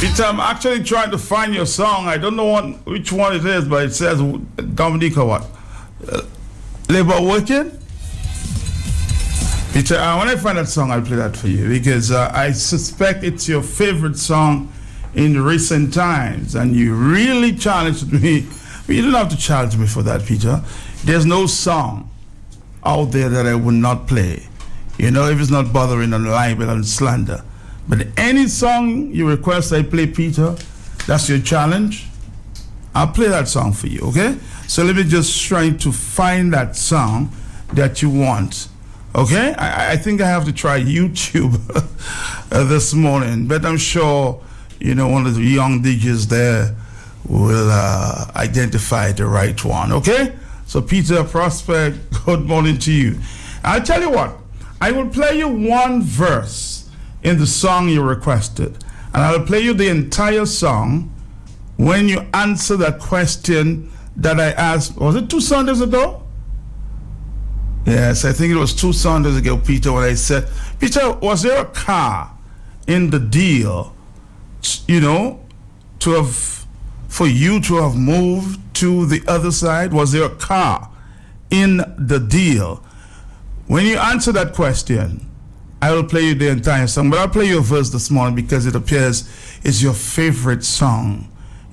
Peter, I'm actually trying to find your song. I don't know which one it is, but it says Dominica what? Labor Working? Peter, when I find that song, I'll play that for you because I suspect it's your favorite song in recent times, and you really challenged me. But you don't have to challenge me for that, Peter. There's no song out there that I would not play. You know, if it's not bothering on libel and slander. But any song you request I play, Peter, that's your challenge. I'll play that song for you, okay? So let me just try to find that song that you want. Okay, I think I have to try YouTube this morning, but I'm sure, you know, one of the young DJs there will identify the right one, okay? So Peter Prospect, good morning to you. I'll tell you what, I will play you one verse in the song you requested, and I'll play you the entire song when you answer that question that I asked, was it 2 Sundays ago? Yes, I think it was 2 Sundays ago, Peter, when I said, Peter, was there a car in the deal, you know, for you to have moved to the other side? Was there a car in the deal? When you answer that question, I will play you the entire song, but I'll play you a verse this morning because it appears it's your favorite song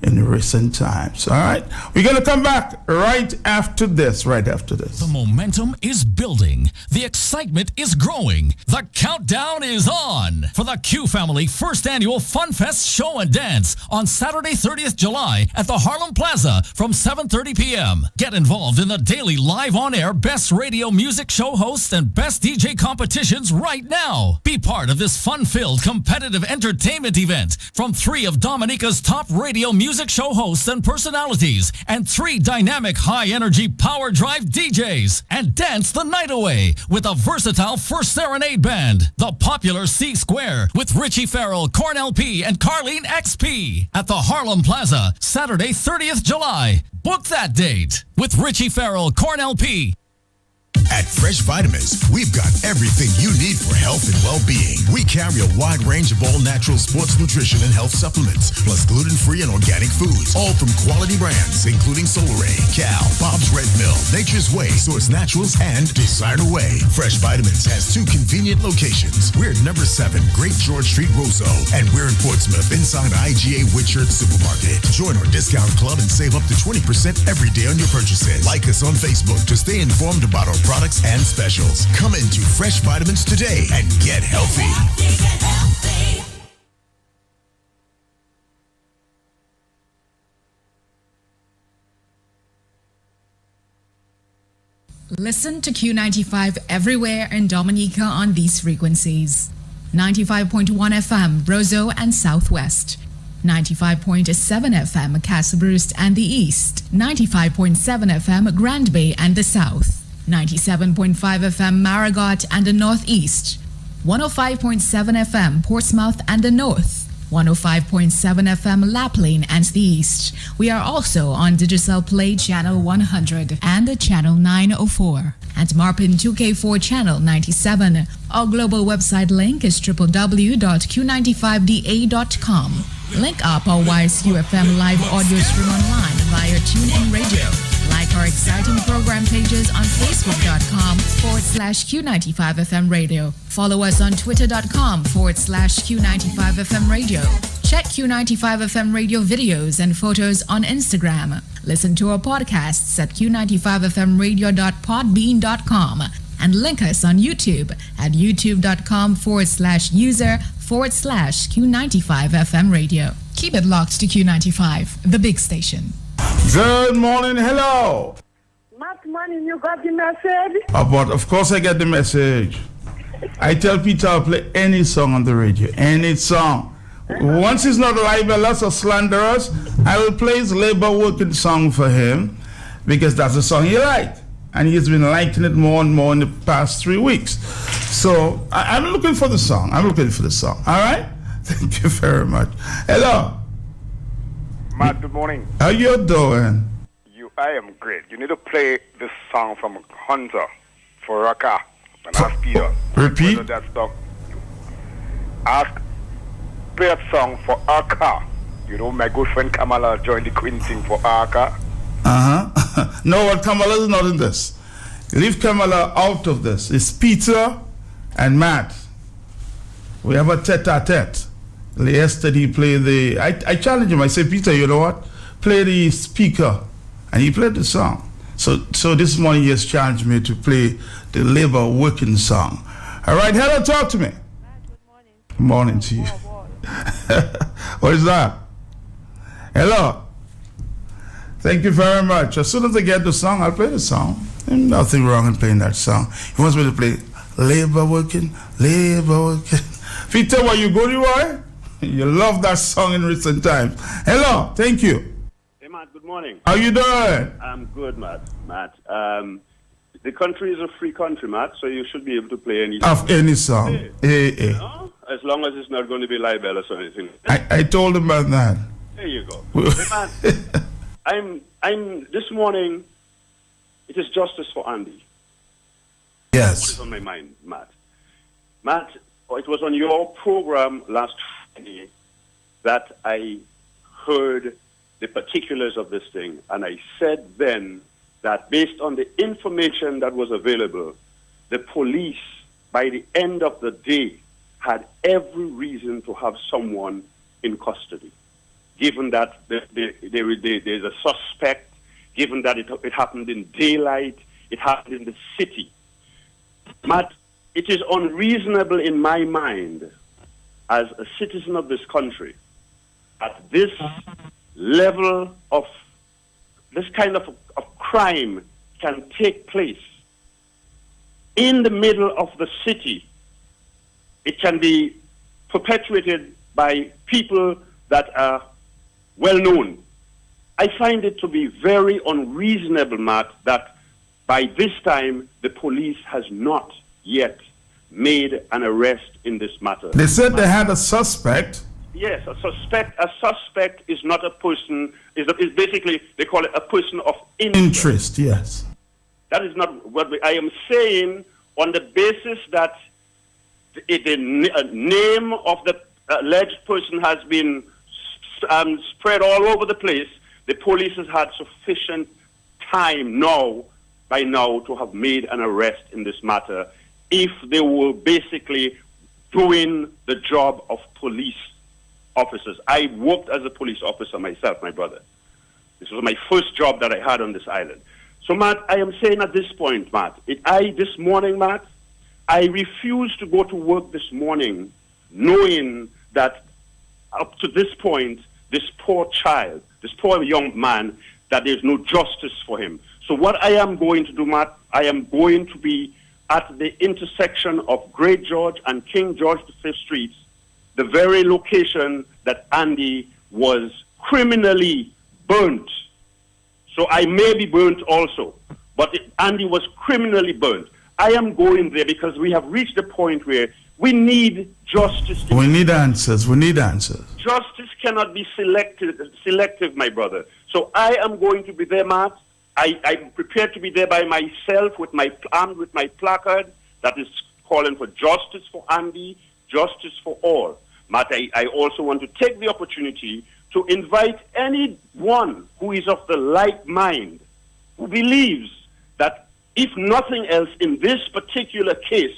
in recent times. All right, we're going to come back right after this. The momentum is building. The excitement is growing. The countdown is on for the Q Family First Annual Fun Fest Show and Dance on Saturday, 30th July at the Harlem Plaza from 7:30 p.m. Get involved in the daily live on-air Best Radio Music Show hosts and Best DJ competitions right now. Be part of this fun-filled competitive entertainment event from 3 of Dominica's top radio music show hosts and personalities and 3 dynamic high-energy power drive DJs, and dance the night away with a versatile First Serenade Band, the popular C Square with Richie Farrell, Cornell P, and Carlene XP at the Harlem Plaza, Saturday, 30th July. Book that date with Richie Farrell, Cornell P. At Fresh Vitamins, we've got everything you need for health and well-being. We carry a wide range of all-natural sports nutrition and health supplements, plus gluten-free and organic foods, all from quality brands, including Solaray, Cal, Bob's Red Mill, Nature's Way, Source Naturals, and Designer Way. Fresh Vitamins has 2 convenient locations. We're at number 7, Great George Street, Roseau, and we're in Portsmouth, inside IGA Witchert Supermarket. Join our discount club and save up to 20% every day on your purchases. Like us on Facebook to stay informed about our products and specials. Come into Fresh Vitamins today and get healthy. Listen to Q95 everywhere in Dominica on these frequencies. 95.1 FM, Roseau and Southwest. 95.7 FM, Castleboost and the East. 95.7 FM, Grand Bay and the South. 97.5 FM, Marigot and the Northeast. 105.7 FM, Portsmouth and the North. 105.7 FM, Laplane and the East. We are also on Digital Play Channel 100 and Channel 904. And Marpin 2K4 Channel 97. Our global website link is www.q95da.com. Link up our Wice UFM live audio stream online via TuneIn Radio. Like our exciting program pages on Facebook.com/Q95FM Radio. Follow us on Twitter.com/Q95FM Radio. Check Q95FM Radio videos and photos on Instagram. Listen to our podcasts at Q95FMradio.podbean.com and link us on YouTube at youtube.com/user/Q95FM Radio. Keep it locked to Q95, the big station. Good morning, hello. Good morning, you got the message? But of course I get the message. I tell Peter I'll play any song on the radio, any song. Once he's not libelous or slanderous, I will play his labor working song for him because that's the song he liked. And he's been liking it more and more in the past 3 weeks. So I'm looking for the song. All right? Thank you very much. Hello. Matt, good morning. How you doing? I am great. You need to play this song from Hunter for Raka and ask Peter. Repeat. That song. Ask play a song for our car. You know, my good friend Kamala joined the Queen sing for our car. No, what Kamala is not in this. Leave Kamala out of this. It's Peter and Matt. We have a tete-a-tete. Yesterday he played the... I challenged him. I said, Peter, you know what? Play the speaker. And he played the song. So this morning he has challenged me to play the labor working song. All right, hello, talk to me. Good morning. Good morning to you. What is that? Hello. Thank you very much. As soon as I get the song, I'll play the song. There's nothing wrong in playing that song. He wants me to play labor working, labor working. Peter, where you go, boy? You love that song in recent times. Hello, thank you. Hey, Matt, good morning. How you doing? I'm good, Matt. The country is a free country, Matt, so you should be able to play any song. Of any song. Hey. No? As long as it's not going to be libelous or anything. I told him about that. There you go. Hey, Matt, I'm this morning, it is justice for Andy. Yes. What is on my mind, Matt? Matt, it was on your program last Friday that I heard the particulars of this thing, and I said then that based on the information that was available, the police, by the end of the day, had every reason to have someone in custody, given that there's a suspect, given that it happened in daylight, it happened in the city. Matt, it is unreasonable in my mind, as a citizen of this country, at this level of this kind of crime can take place in the middle of the city. It can be perpetuated by people that are well known. I find it to be very unreasonable, Matt, that by this time the police has not yet made an arrest in this matter. They said they had a suspect. Yes, a suspect is not a person, is basically, they call it a person of interest. Yes. That is not what I am saying on the basis that the name of the alleged person has been spread all over the place. The police has had sufficient time by now to have made an arrest in this matter if they were basically doing the job of police officers. I worked as a police officer myself, my brother. This was my first job that I had on this island. So, Matt, I am saying at this point, Matt, this morning, Matt, I refuse to go to work this morning knowing that up to this point, this poor child, this poor young man, that there's no justice for him. So what I am going to do, Matt, I am going to be at the intersection of Great George and King George V Streets, the very location that Andy was criminally burnt. So I may be burnt also, but Andy was criminally burnt. I am going there because we have reached a point where we need justice. We need answers. Justice cannot be selective, my brother. So I am going to be there, Matt. I'm prepared to be there by myself armed with my placard that is calling for justice for Andy, justice for all. Matt, I also want to take the opportunity to invite anyone who is of the like mind, who believes that if nothing else in this particular case,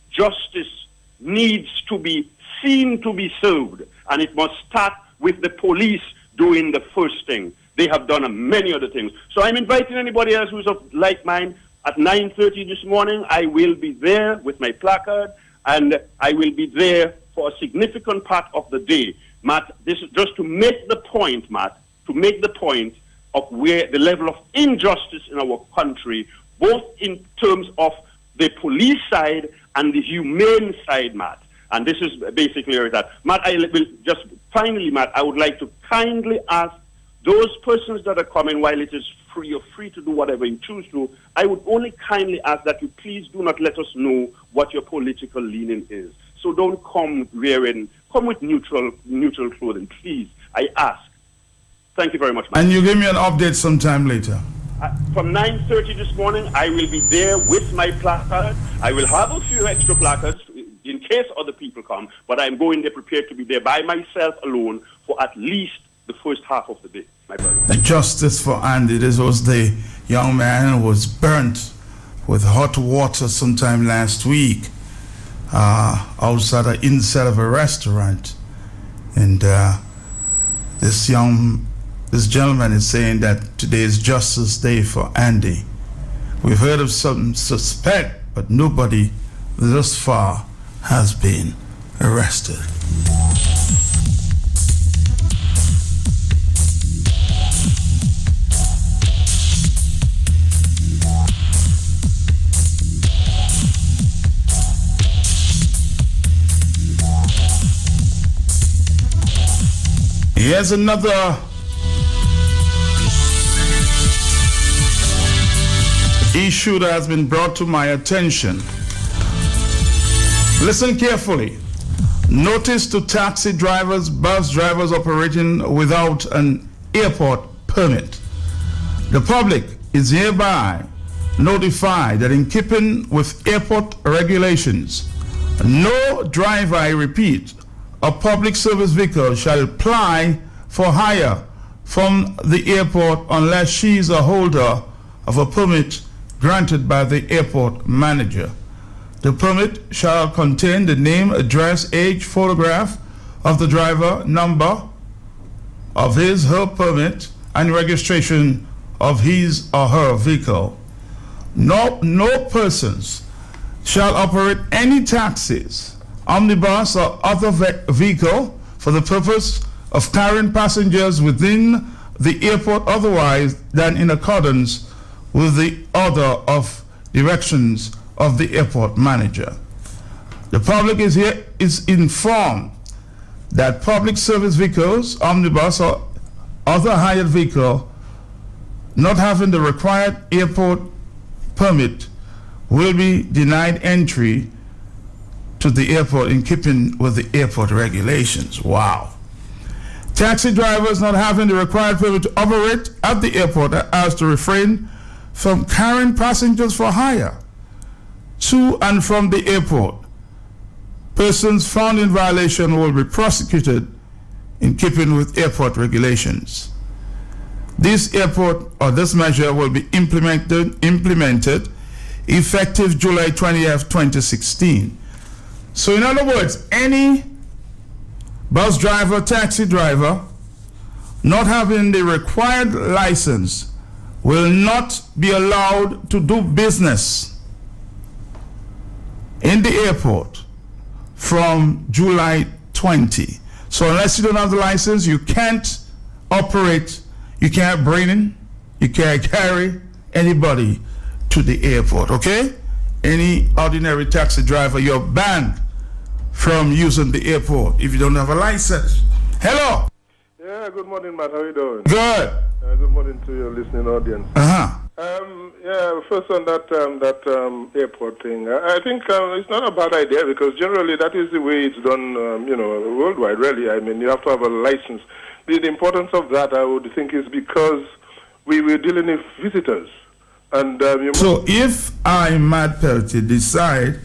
justice needs to be seen to be served, and it must start with the police doing the first thing. They have done many other things. So I'm inviting anybody else who's of like mind. At 9:30 this morning, I will be there with my placard, and I will be there for a significant part of the day. Matt, this is just to make the point, of where the level of injustice in our country, both in terms of the police side and the humane side, Matt. And this is basically where it's at. Matt, Matt, I would like to kindly ask those persons that are coming, while it is free, you're free to do whatever you choose to, I would only kindly ask that you please do not let us know what your political leaning is. So don't come with neutral clothing, please. I ask. Thank you very much, Matt. And you give me an update sometime later. From 9:30 this morning, I will be there with my placard. I will have a few extra placards in case case other people come, but I'm going there prepared to be there by myself alone for at least the first half of the day, my brother. Justice for Andy. This was the young man who was burnt with hot water sometime last week inside of a restaurant. And this gentleman is saying that today is Justice Day for Andy. We've heard of some suspect, but nobody thus far has been arrested. Here's another issue that has been brought to my attention. Listen carefully. Notice to taxi drivers, bus drivers operating without an airport permit. The public is hereby notified that in keeping with airport regulations, no driver, I repeat, a public service vehicle shall apply for hire from the airport unless she is a holder of a permit granted by the airport manager. The permit shall contain the name, address, age, photograph of the driver, number of her permit, and registration of his or her vehicle. No persons shall operate any taxis, omnibus, or other vehicle for the purpose of carrying passengers within the airport otherwise than in accordance with the order of directions of the airport manager. The public is informed that public service vehicles, omnibus, or other hired vehicle not having the required airport permit will be denied entry to the airport in keeping with the airport regulations. Wow. Taxi drivers not having the required permit to operate at the airport are asked to refrain from carrying passengers for hire to and from the airport. Persons found in violation will be prosecuted in keeping with airport regulations. This measure will be implemented effective July 20th, 2016. So in other words, any bus driver, taxi driver not having the required license will not be allowed to do business in the airport from July 20. So unless you don't have the license, you can't operate, you can't bring in, you can't carry anybody to the airport, okay? Any ordinary taxi driver, you're banned from using the airport if you don't have a license. Hello. Yeah, good morning, Matt. How are you doing? Good. Good morning to your listening audience. First on that airport thing, I think it's not a bad idea because generally that is the way it's done, worldwide. Really, I mean, you have to have a license. The importance of that, I would think, is because we were dealing with visitors. And so if I, Matt Peltier, decide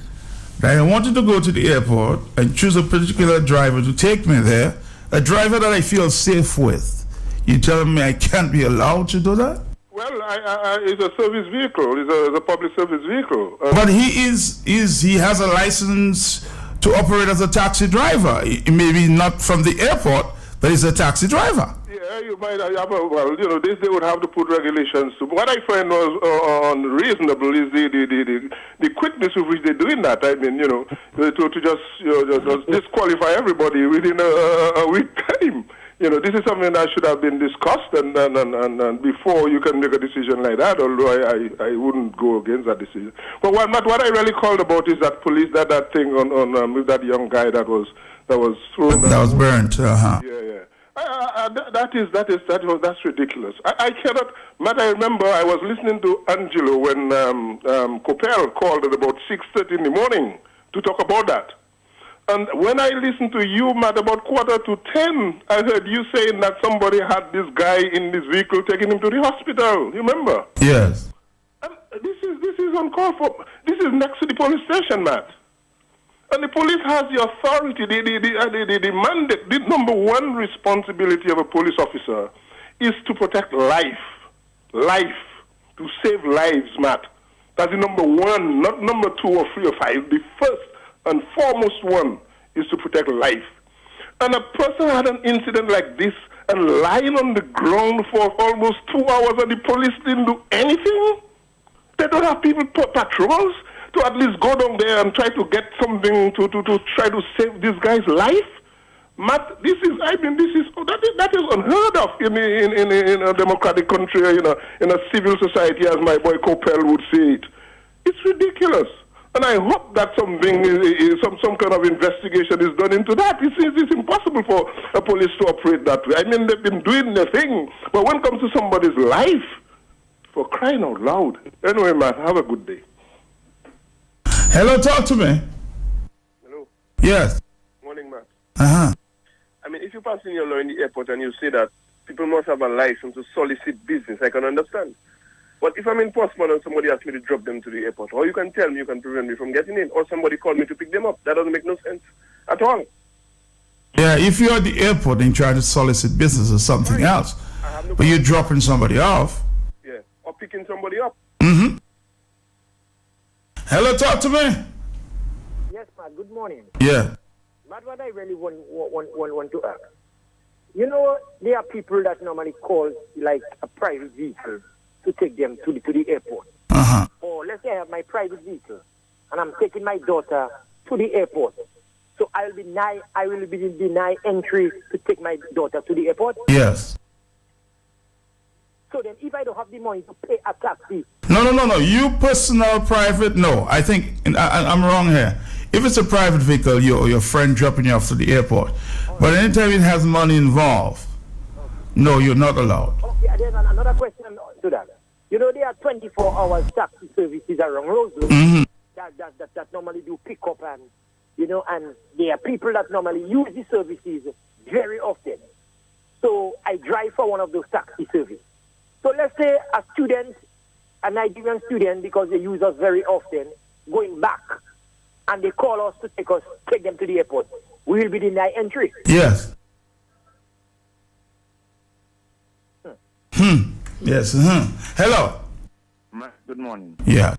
that I wanted to go to the airport and choose a particular driver to take me there, a driver that I feel safe with, you telling me I can't be allowed to do that? Well, it's a service vehicle. It's a public service vehicle. But he has a license to operate as a taxi driver. Maybe not from the airport, but he's a taxi driver. Yeah, you might have, they would have to put regulations. What I find was unreasonable is the quickness with which they're doing that. I mean, to just disqualify everybody within a week time. This is something that should have been discussed and before you can make a decision like that, although I wouldn't go against that decision. But what I really called about is that police, that thing on with that young guy that was thrown. That was burnt. Yeah. That's ridiculous. I cannot. Matt, I remember I was listening to Angelo when Coppell called at about 6:30 in the morning to talk about that. And when I listened to you, Matt, about 9:45, I heard you saying that somebody had this guy in this vehicle taking him to the hospital. You remember? Yes. And this is uncalled for. This is next to the police station, Matt. And the police has the authority, the mandate. The number one responsibility of a police officer is to protect life, to save lives, Matt. That's the number one, not number 2 or 3 or 5. The first and foremost one is to protect life. And a person had an incident like this and lying on the ground for almost 2 hours and the police didn't do anything? They don't have people patrols to at least go down there and try to get something to try to save this guy's life? Matt, that is unheard of in a democratic country, in a civil society, as my boy Coppell would say it. It's ridiculous. And I hope that something some kind of investigation is done into that. It's impossible for a police to operate that way. I mean, they've been doing their thing, but when it comes to somebody's life, for crying out loud. Anyway, Matt, have a good day. Hello, talk to me. Hello. Yes. Morning, Matt. Uh-huh. I mean, if you pass in your law in the airport and you say that people must have a license to solicit business, I can understand. But if I'm in Postman and somebody asks me to drop them to the airport, or you can tell me you can prevent me from getting in, or somebody call me to pick them up, that doesn't make no sense at all. Yeah, if you're at the airport and try to solicit business or something else, but you're dropping somebody off. Yeah, or picking somebody up. Mm-hmm. Hello, talk to me. Yes, Matt, good morning. Yeah. Matt, what I really want to ask. There are people that normally call like a private vehicle to take them to the airport. Uh-huh. Or let's say I have my private vehicle and I'm taking my daughter to the airport. So I will be denied entry to take my daughter to the airport. Yes. So then if I don't have the money to pay a taxi. No. You personal private, no. I think I'm wrong here. If it's a private vehicle, your friend dropping you off to the airport. But anytime it has money involved, no, you're not allowed. Okay, there's another question to that. There are 24 hours taxi services around Roseville that normally do pick up and there are people that normally use the services very often. So I drive for one of those taxi services. So let's say a Nigerian student, because they use us very often, going back, and they call us to take them to the airport, we will be denied entry. Yes. Yes. Hello. Matt, good morning. Yeah.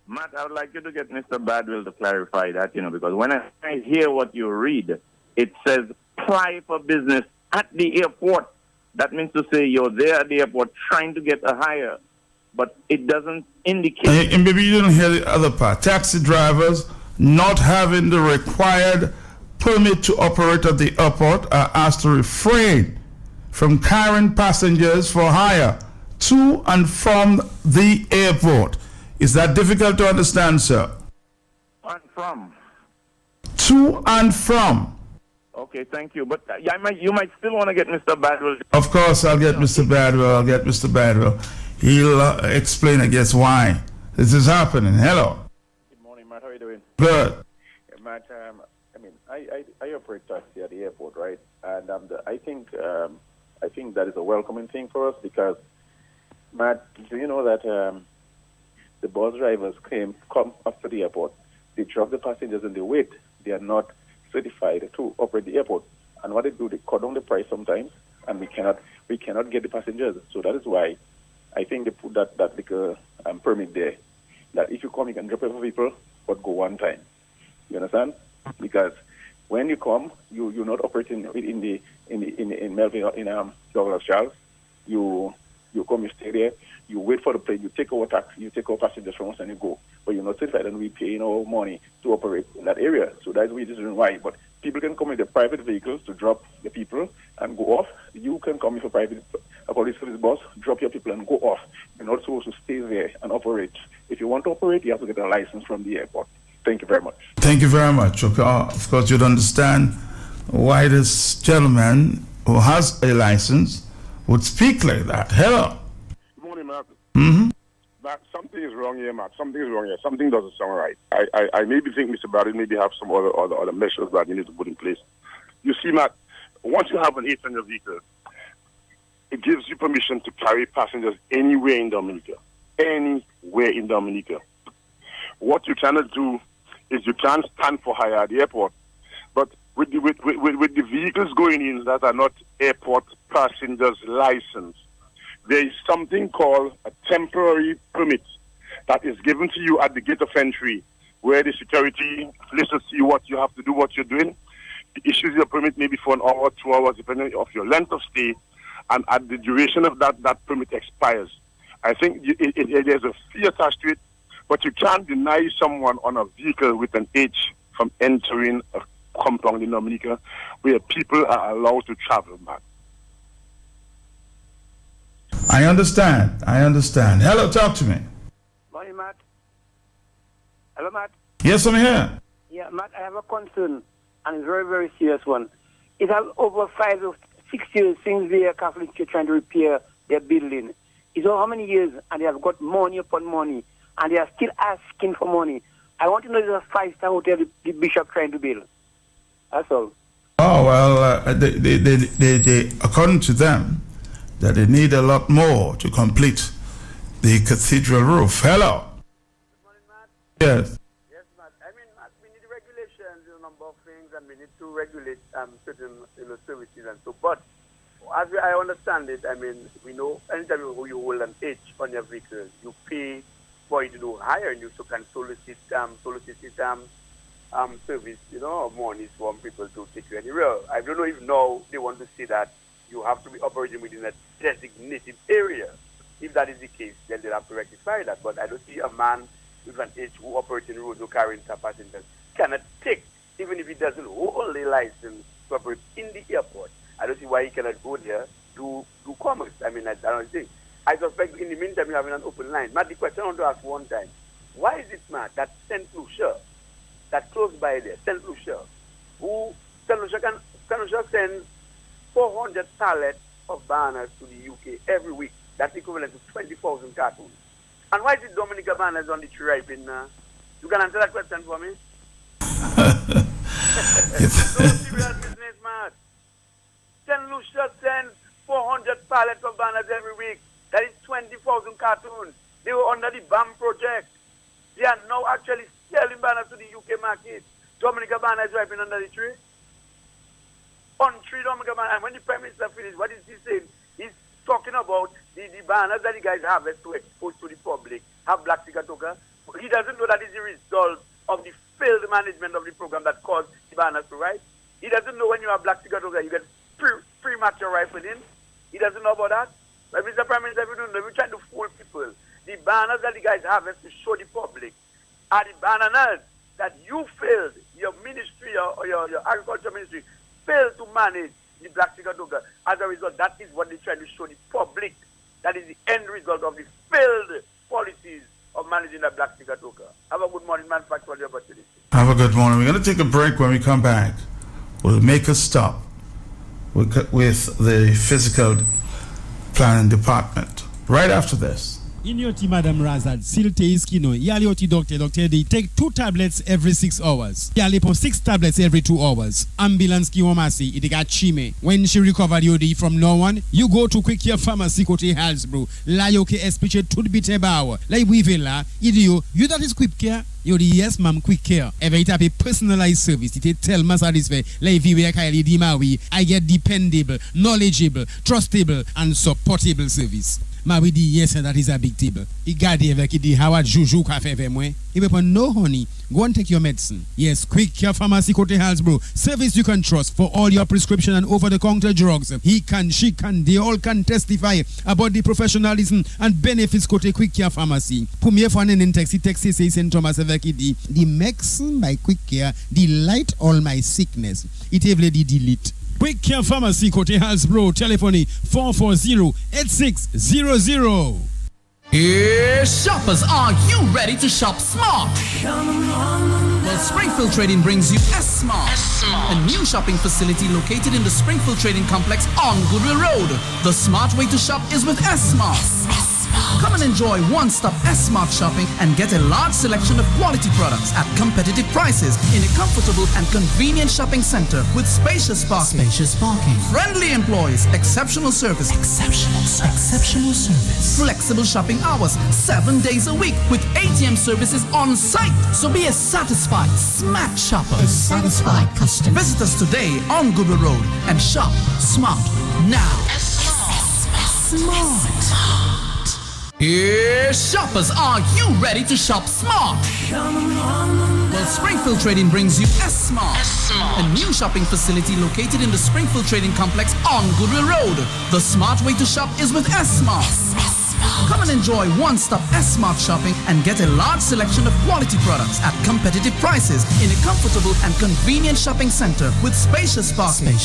Matt, I would like you to get Mr. Badwell to clarify that, because when I hear what you read, it says apply for business at the airport. That means to say you're there at the airport trying to get a hire, but it doesn't indicate. And maybe you didn't hear the other part. Taxi drivers not having the required permit to operate at the airport are asked to refrain from carrying passengers for hire to and from the airport. Is that difficult to understand, sir? And from. To and from. Okay, thank you. But you might still want to get Mr. Badwell. Of course, I'll get Mr. Badwell. He'll explain, I guess, why this is happening. Hello. Good morning, Matt. How are you doing? Good. Yeah, Matt, I operate taxi at the airport, right? And I think that is a welcoming thing for us because, Matt, do you know that the bus drivers come up to the airport, they drop the passengers and they wait. They are not certified to operate the airport. And what they do, they cut down the price sometimes, and we cannot get the passengers. So that is why I think they put that little permit there. That if you come, you can drop it for people, but go one time. You understand? Because when you come, you're not operating in Melville, in Douglas Charles. You come, you stay there, you wait for the plane, you take our taxi, you take our passengers from us, and you go. But you're not certified, and we pay our money to operate in that area. So that's the reason why. But people can come in their private vehicles to drop the people and go off. You can come with a police service bus, drop your people and go off. You're not supposed to stay there and operate. If you want to operate, you have to get a license from the airport. Thank you very much. Thank you very much. Okay. Of course, you'd understand why this gentleman who has a license would speak like that. Hello. Good morning, Matt. Mm-hmm. Matt, something is wrong here, Matt. Something is wrong here. Something doesn't sound right. I maybe think Mr. Barrett maybe have some other measures that you need to put in place. You see, Matt, once you have an 800 vehicle, it gives you permission to carry passengers anywhere in Dominica. Anywhere in Dominica. What you're trying to do is you can't stand for hire at the airport. But with the vehicles going in that are not airport passengers licensed, there is something called a temporary permit that is given to you at the gate of entry, where the security listens to you, what you have to do, what you're doing. It issues you a permit maybe for an hour or 2 hours, depending on your length of stay, and at the duration of that permit expires. I think there's a fee attached to it, but you can't deny someone on a vehicle with an H from entering a compound in Dominica where people are allowed to travel, man. I understand. Hello, talk to me. Morning, Matt. Hello, Matt. Yes, I'm here. Yeah, Matt, I have a concern, and it's a very, very serious one. It has over 5 or 6 years since the Catholic Church trying to repair their building. It's over how many years, and they have got money upon money, and they are still asking for money. I want to know if there's a 5-star hotel the bishop trying to build. That's all. Oh, well, they according to them, that they need a lot more to complete the cathedral roof. Hello. Good morning, Matt. Yes. Yes, Matt. I mean, Matt, we need regulations, a number of things, and we need to regulate certain services and so. But as I understand it, I mean, we know anytime you hold an H on your vehicle, you pay for it to do higher, and you so can solicit service, monies from people to take you anywhere. I don't know if now they want to say that you have to be operating within a designated area. If that is the case, then they'll have to rectify that. But I don't see a man with an H who operates in roads or carrying passengers cannot take, even if he doesn't hold a license to operate in the airport. I don't see why he cannot go there to do commerce. I mean, I don't think. I suspect in the meantime you're having an open line. Matt, the question I want to ask one time, why is it, Matt, that St. Lucia, that close by there, St. Lucia sends 400 pallets of banners to the UK every week. That's equivalent to 20,000 cartoons. And why is it Dominica banners on the tree right in? You can answer that question for me? It's no serious business, man. St. Lucia sends 400 pallets of banners every week. That is 20,000 cartoons. They were under the BAM project. They are now actually selling banners to the UK market. Dominica banners right in under the tree. On tree Dominica banner. And when the Prime Minister finished, what is he saying? He's talking about the banners that the guys have to expose to the public, have black sigatoka. He doesn't know that is the result of the failed management of the program that caused the banners to rise. He doesn't know when you have black sigatoka, you get premature rifling. He doesn't know about that. But Mr. Prime Minister, we don't know. We're trying to fool people. The banners that the guys have to show the public are the banners that you failed, your ministry or your agriculture ministry failed to manage the black sigatoka. As a result, that is what they try to show the public. That is the end result of the failed policies of managing the black sigatoka. Have a good morning, man. Thanks for the opportunity. Have a good morning. We're going to take a break. When we come back, we'll make a stop with the physical planning department. Right after this. In your team, Madam Razad, Silte Iskino, Yali Oti Doctor, they take 2 tablets every 6 hours. Yali po 6 tablets every 2 hours. Ambulance Kiwamasi, it got Chime. When she recovered Yodi from no one, you go to Quick Care Pharmacy, Kote Halsbro. La yoke espiche tudbite bawa. Like we villa, idio, you that is Quick Care? You're the yes, ma'am, Quick Care. Every type of personalized service. It tell me satisfy. Like if you Kylie Dimawi, I get dependable, knowledgeable, trustable, and supportable service. Ma we di yes, that is a big table. I gadi avec di Howard Juju cafe vemwe. If you no honey, go and take your medicine. Yes, Quick Care Pharmacy Kote Halsbro. Service you can trust for all your prescription and over-the-counter drugs. He can, she can, they all can testify about the professionalism and benefits Kote Quick Care Pharmacy. Premier for an taxi say St. Thomas avec the medicine by Quick Care delight all my sickness. It heavily delete. Quick Care Pharmacy Kote Halsbro. Telephone 440-8600. Here, shoppers, are you ready to shop smart? Well, Springfield Trading brings you S-Smart, a new shopping facility located in the Springfield Trading Complex on Goodwill Road. The smart way to shop is with S-Smart. Come and enjoy one-stop S-Smart shopping and get a large selection of quality products at competitive prices in a comfortable and convenient shopping center with spacious parking. Friendly employees, exceptional service. Exceptional service. Flexible shopping hours, 7 days a week with ATM services on site. So be a satisfied, smart shopper. A satisfied customer. Visit us today on Google Road and shop smart now. Smart. Here, shoppers, are you ready to shop smart? Well, Springfield Trading brings you S-Smart, a new shopping facility located in the Springfield Trading Complex on Goodwill Road. The smart way to shop is with S-Smart. Come and enjoy one-stop S-Smart shopping and get a large selection of quality products at competitive prices in a comfortable and convenient shopping center with spacious parking.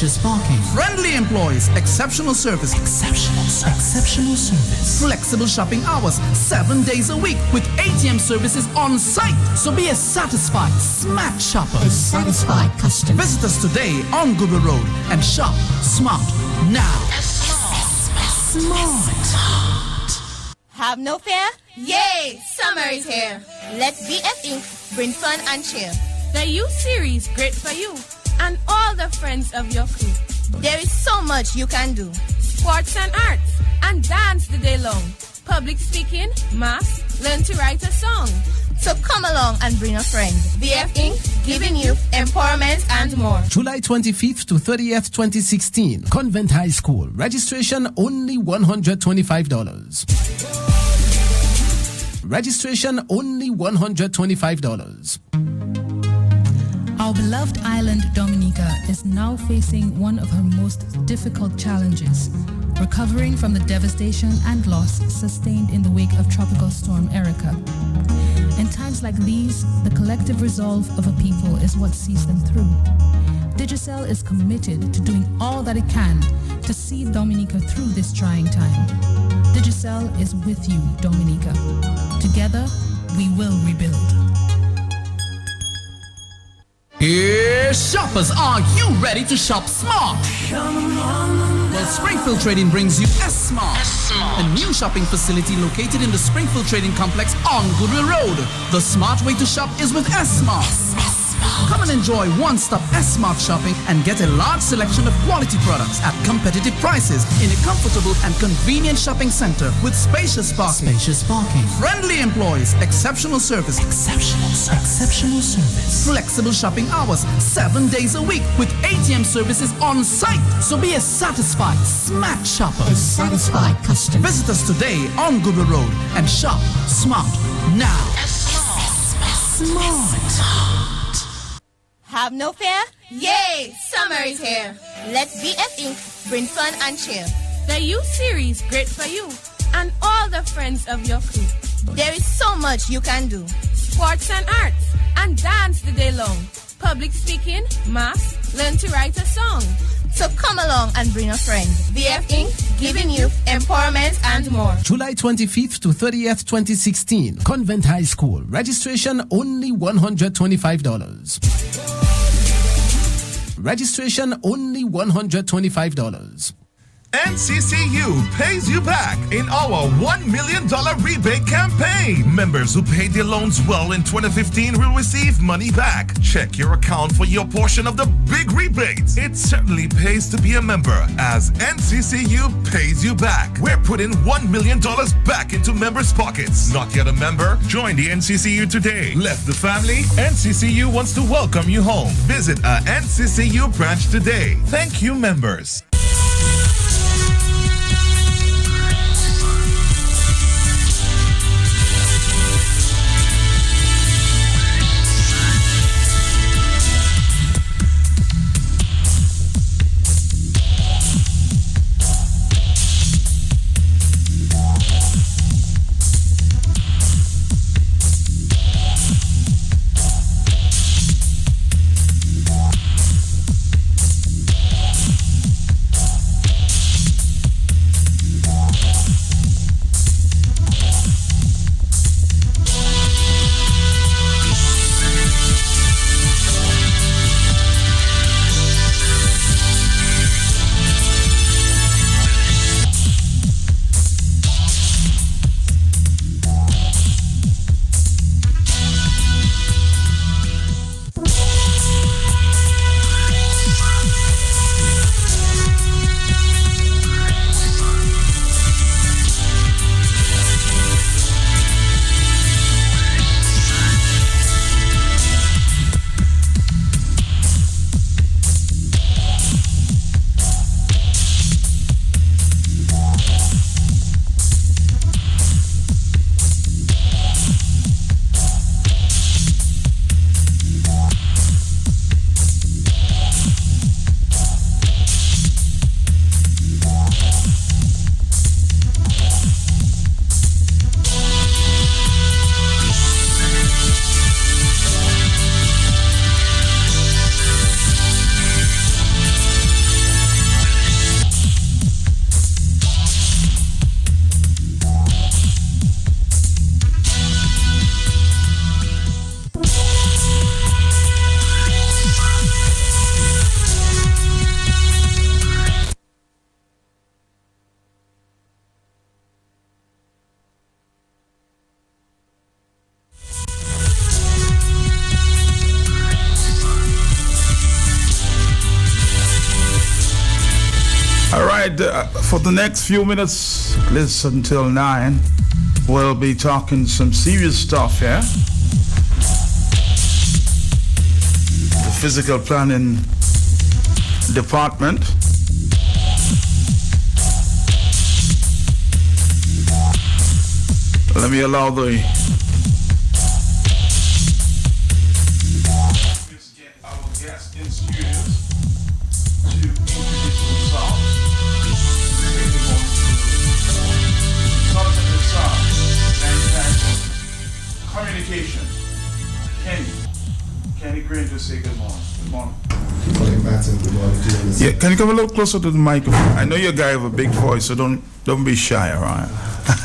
Friendly employees, exceptional service. Exceptional service. Flexible shopping hours, 7 days a week with ATM services on site. So be a satisfied, smart shopper. A satisfied customer. Visit us today on Goodwill Road and shop smart now. Smart. Have no fear? Yay! Summer is here. Let BF Inc. bring fun and cheer. The youth series, great for you and all the friends of your crew. There is so much you can do. Sports and arts, and dance the day long. Public speaking, math, learn to write a song. So come along and bring a friend. BF Inc. giving you empowerment and more. July 25th to 30th, 2016. Convent High School. Registration only $125. Registration only $125. Our beloved island Dominica is now facing one of her most difficult challenges, recovering from the devastation and loss sustained in the wake of Tropical Storm Erica. In times like these, the collective resolve of a people is what sees them through. Digicel is committed to doing all that it can to see Dominica through this trying time. Digicel is with you, Dominica. Together, we will rebuild. Here, shoppers, are you ready to shop smart? Well, Springfield Trading brings you S-Smart, a new shopping facility located in the Springfield Trading Complex on Goodwill Road. The smart way to shop is with S-Smart. Come and enjoy one-stop S-Smart shopping and get a large selection of quality products at competitive prices in a comfortable and convenient shopping center with spacious parking. Friendly employees, exceptional service. Exceptional service. Flexible shopping hours, 7 days a week with ATM services on site. So be a satisfied, smart shopper. A satisfied customer. Visit us today on Goodwill Road and shop smart now. Smart. Have no fear? Yay! Summer is here. Let BF Inc. bring fun and cheer. The youth series, great for you and all the friends of your crew. There is so much you can do. Sports and arts, and dance the day long. Public speaking, math, learn to write a song. So come along and bring a friend. BF Inc. giving you empowerment and more. July 25th to 30th, 2016. Convent High School. Registration only $125. Registration only $125. NCCU pays you back in our $1 million rebate campaign. Members who paid their loans well in 2015 will receive money back. Check your account for your portion of the big rebates. It certainly pays to be a member, as NCCU pays you back. We're putting $1 million back into members' pockets. Not yet a member? Join the NCCU today. Left the family? NCCU wants to welcome you home. Visit a NCCU branch today. Thank you, members. All right, for the next few minutes, listen till 9. We'll be talking some serious stuff here. The physical planning department. Let me allow the our guests in studios to introduce themselves. Communication. Kenny Green, just say good morning. Good morning. Good morning, Matt, and good morning to you. Yeah, can you come a little closer to the microphone? I know you're a guy with a big voice, so don't be shy, all right?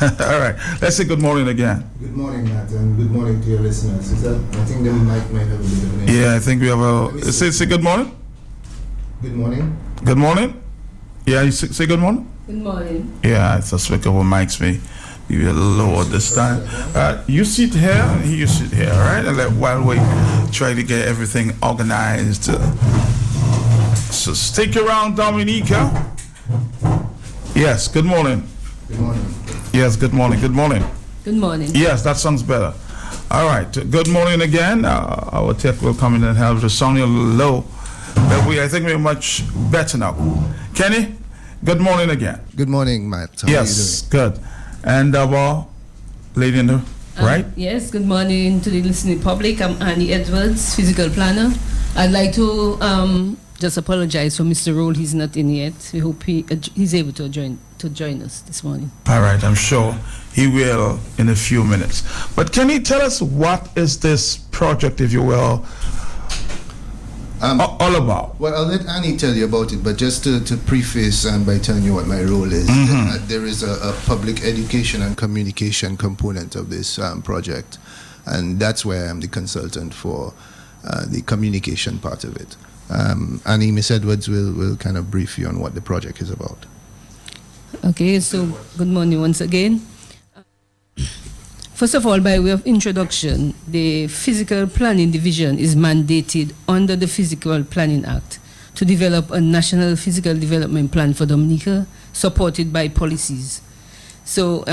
All right, let's say good morning again. Good morning, Matt, and good morning to your listeners. I think the mic might have a bit of an issue. Yeah, I think we have a... Say good morning. Good morning. Good morning. Yeah, you say good morning? Good morning. Yeah, I suspect our mics may be a little lower this time. You sit here, and you sit here, all right? And while we try to get everything organized. So stick around, Dominica. Yes, good morning. Good morning. Yes, good morning. Good morning. Good morning. Yes, that sounds better. All right, good morning again. Our tech will come in and help the sound a little low. But I think we're much better now. Kenny, good morning again. Good morning, Matt. How yes, are you doing? Good. And our lady in the right? Yes, good morning to the listening public. I'm Annie Edwards, physical planner. I'd like to just apologize for Mr. Roll. He's not in yet. We hope he's able to join us this morning. All right, I'm sure he will in a few minutes. But can you tell us what is this project, if you will, all about? Well, I'll let Annie tell you about it, but just to preface by telling you what my role is, there is a public education and communication component of this project, and that's where I'm the consultant for the communication part of it. Annie, Miss Edwards will kind of brief you on what the project is about. Okay, so good morning once again. First of all, by way of introduction, the Physical Planning Division is mandated under the Physical Planning Act to develop a national physical development plan for Dominica, supported by policies. So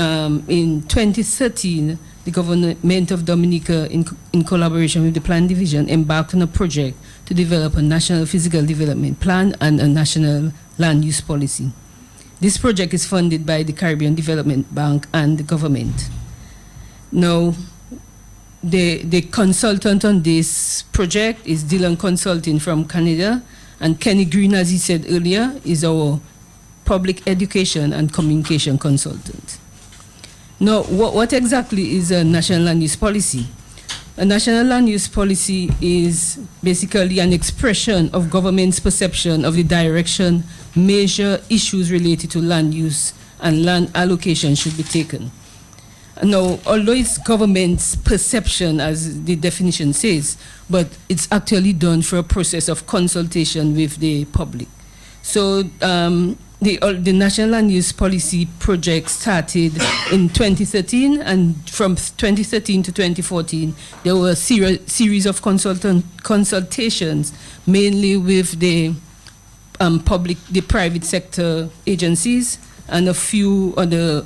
in 2013, the government of Dominica, in collaboration with the Plan Division, embarked on a project to develop a national physical development plan and a national land use policy. This project is funded by the Caribbean Development Bank and the government. Now, the consultant on this project is Dillon Consulting from Canada, and Kenny Green, as he said earlier, is our public education and communication consultant. Now, what exactly is a national land use policy? A national land use policy is basically an expression of government's perception of the direction major issues related to land use and land allocation should be taken. Now, although it's government's perception, as the definition says, but it's actually done through a process of consultation with the public. So the National Land Use Policy project started in 2013, and from 2013 to 2014, there were a series of consultations, mainly with the private sector agencies and a few other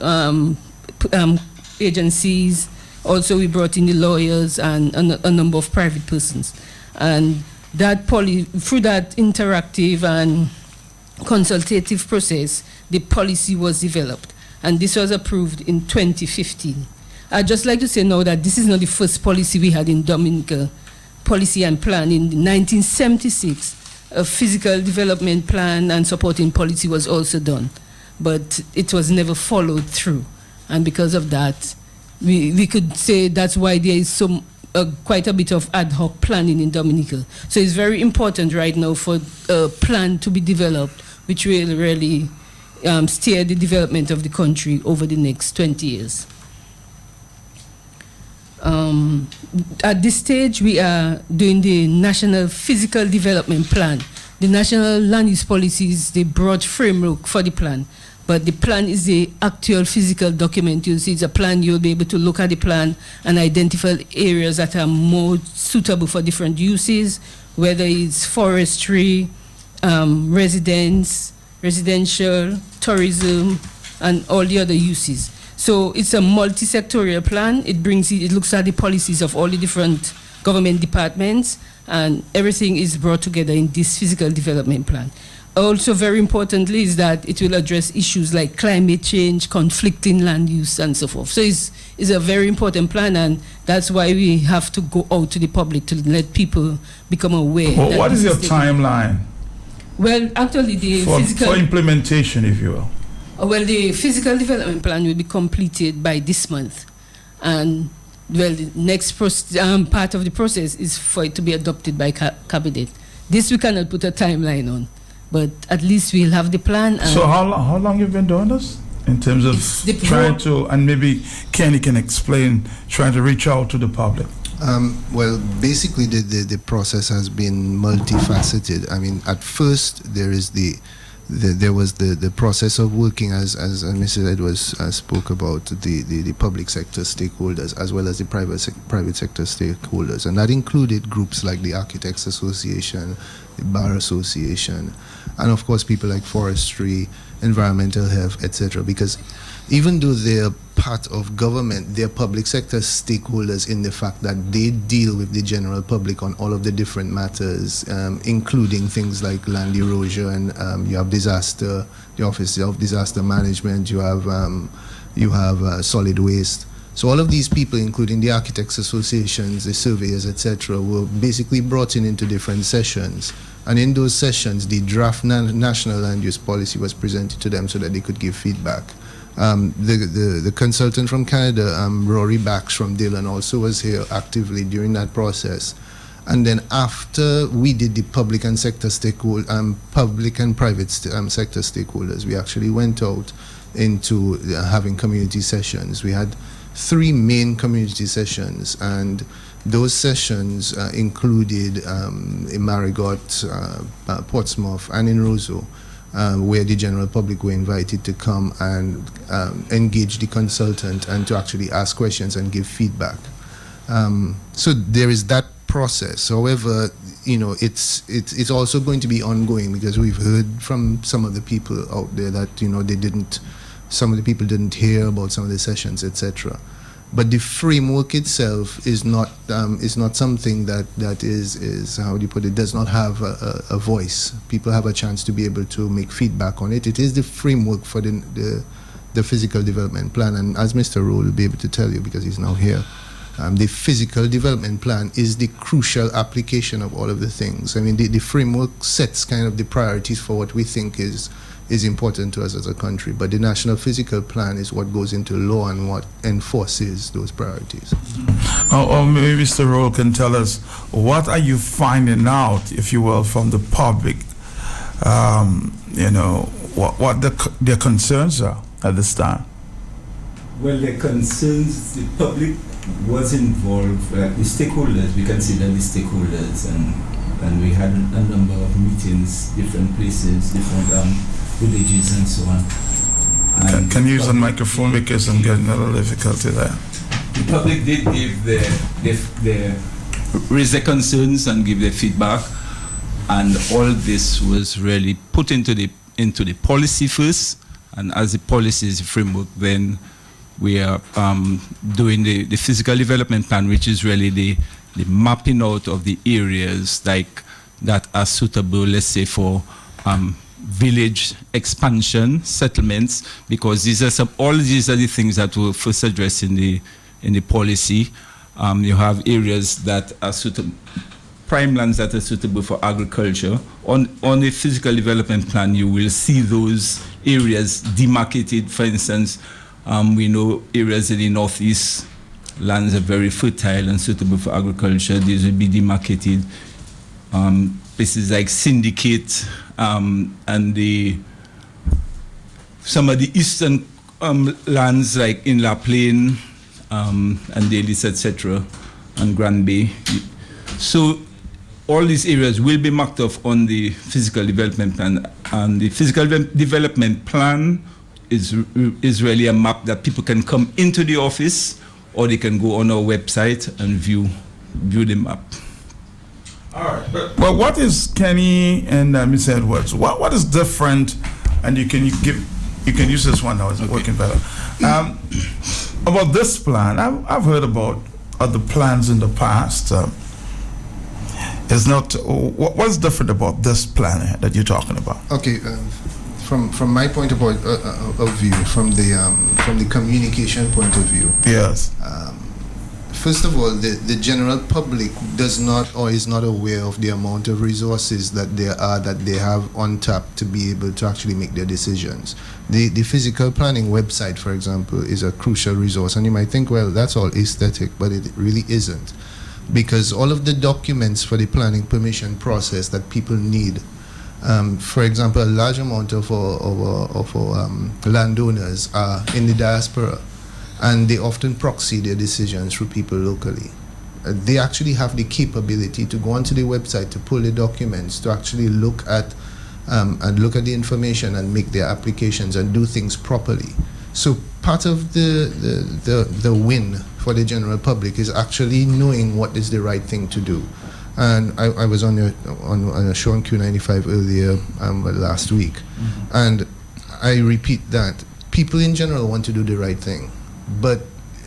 agencies. Also, we brought in the lawyers and a number of private persons. And that through that interactive and consultative process, the policy was developed. And this was approved in 2015. I'd just like to say now that this is not the first policy we had in Dominica, policy and plan. In 1976, a physical development plan and supporting policy was also done, but it was never followed through. And because of that, we could say that's why there is quite a bit of ad hoc planning in Dominica. So it's very important right now for a plan to be developed, which will really steer the development of the country over the next 20 years. At this stage, we are doing the National Physical Development Plan. The National Land Use Policy is the broad framework for the plan. But the plan is the actual physical document. You see, it's a plan. You'll be able to look at the plan and identify areas that are more suitable for different uses, whether it's forestry, residence, residential, tourism, and all the other uses. So it's a multi-sectorial plan. It looks at the policies of all the different government departments, and everything is brought together in this physical development plan. Also, very importantly, is that it will address issues like climate change, conflicting land use, and so forth. So it's a very important plan, and that's why we have to go out to the public to let people become aware. Well, what is your timeline? Well, actually, for implementation, if you will. Well, the physical development plan will be completed by this month, and well, the next part of the process is for it to be adopted by cabinet. This we cannot put a timeline on, but at least we'll have the plan. So how long you've been doing this in terms of trying to, and maybe Kenny can explain, trying to reach out to the public? Well, basically the process has been multifaceted. I mean, at first there was the process of working as Mrs. Edwards spoke about the public sector stakeholders as well as the private sector stakeholders, and that included groups like the Architects Association, the Bar Association, and of course people like forestry, environmental health, etc. Because even though they're part of government, they're public sector stakeholders in the fact that they deal with the general public on all of the different matters, including things like land erosion. You have disaster, the Office of Disaster Management. You have solid waste. So all of these people, including the architects associations, the surveyors, etc., were basically brought into different sessions. And in those sessions, the draft national land use policy was presented to them so that they could give feedback. The consultant from Canada, Rory Bax from Dillon, also was here actively during that process. And then after we did the public and private sector stakeholders, we actually went out into having community sessions. We had 3 main community sessions, and those sessions included in Marigot, Portsmouth, and in Roseau, where the general public were invited to come and engage the consultant and to actually ask questions and give feedback. So there is that process. However, it's also going to be ongoing, because we've heard from some of the people out there that some of the people didn't hear about some of the sessions, etc. But the framework itself is not something that is how do you put it, does not have a voice. People have a chance to be able to make feedback on it. It is the framework for the physical development plan, and as Mr. Rowe will be able to tell you because he's now here, the physical development plan is the crucial application of all of the things. I mean, the framework sets kind of the priorities for what we think is important to us as a country, but the national physical plan is what goes into law and what enforces those priorities. Or maybe Mr. Rowe can tell us, what are you finding out, if you will, from the public, what their concerns are at this time? Well, the concerns, the public was involved, the stakeholders, we consider the stakeholders, and we had a number of meetings, different places, different villages and so on. Can you use the microphone because I'm getting a little difficulty there. The public did raise their concerns and give their feedback, and all this was really put into the policy first, and as the policy is the framework, then we are doing the physical development plan, which is really the mapping out of the areas like that are suitable, let's say, for village expansion, settlements, because all these are the things that we'll first address in the policy. You have areas that are suitable, prime lands that are suitable for agriculture. On the physical development plan, you will see those areas demarcated. For instance, we know areas in the northeast, lands are very fertile and suitable for agriculture. These will be demarcated. Places like Syndicate and some of the eastern lands like in La Plaine and Dalis, etc., and Grand Bay. So all these areas will be marked off on the physical development plan, and the physical development plan is really a map that people can come into the office, or they can go on our website and view the map. All right. But what is Kenny and Ms. Edwards? What is different and you can use this one now. It's working better. About this plan, I've heard about other plans in the past. It's not. What's different about this plan that you're talking about? Okay, from my point of view, from the communication point of view. Yes. First of all, the general public does not or is not aware of the amount of resources that they have on tap to be able to actually make their decisions. The physical planning website, for example, is a crucial resource, and you might think, well, that's all aesthetic, but it really isn't, because all of the documents for the planning permission process that people need, for example, a large amount of our landowners are in the diaspora, and they often proxy their decisions through people locally. They actually have the capability to go onto the website to pull the documents, to actually look at the information and make their applications and do things properly. So part of the win for the general public is actually knowing what is the right thing to do. And I was on a show on Q95 earlier last week, and I repeat that people in general want to do the right thing. But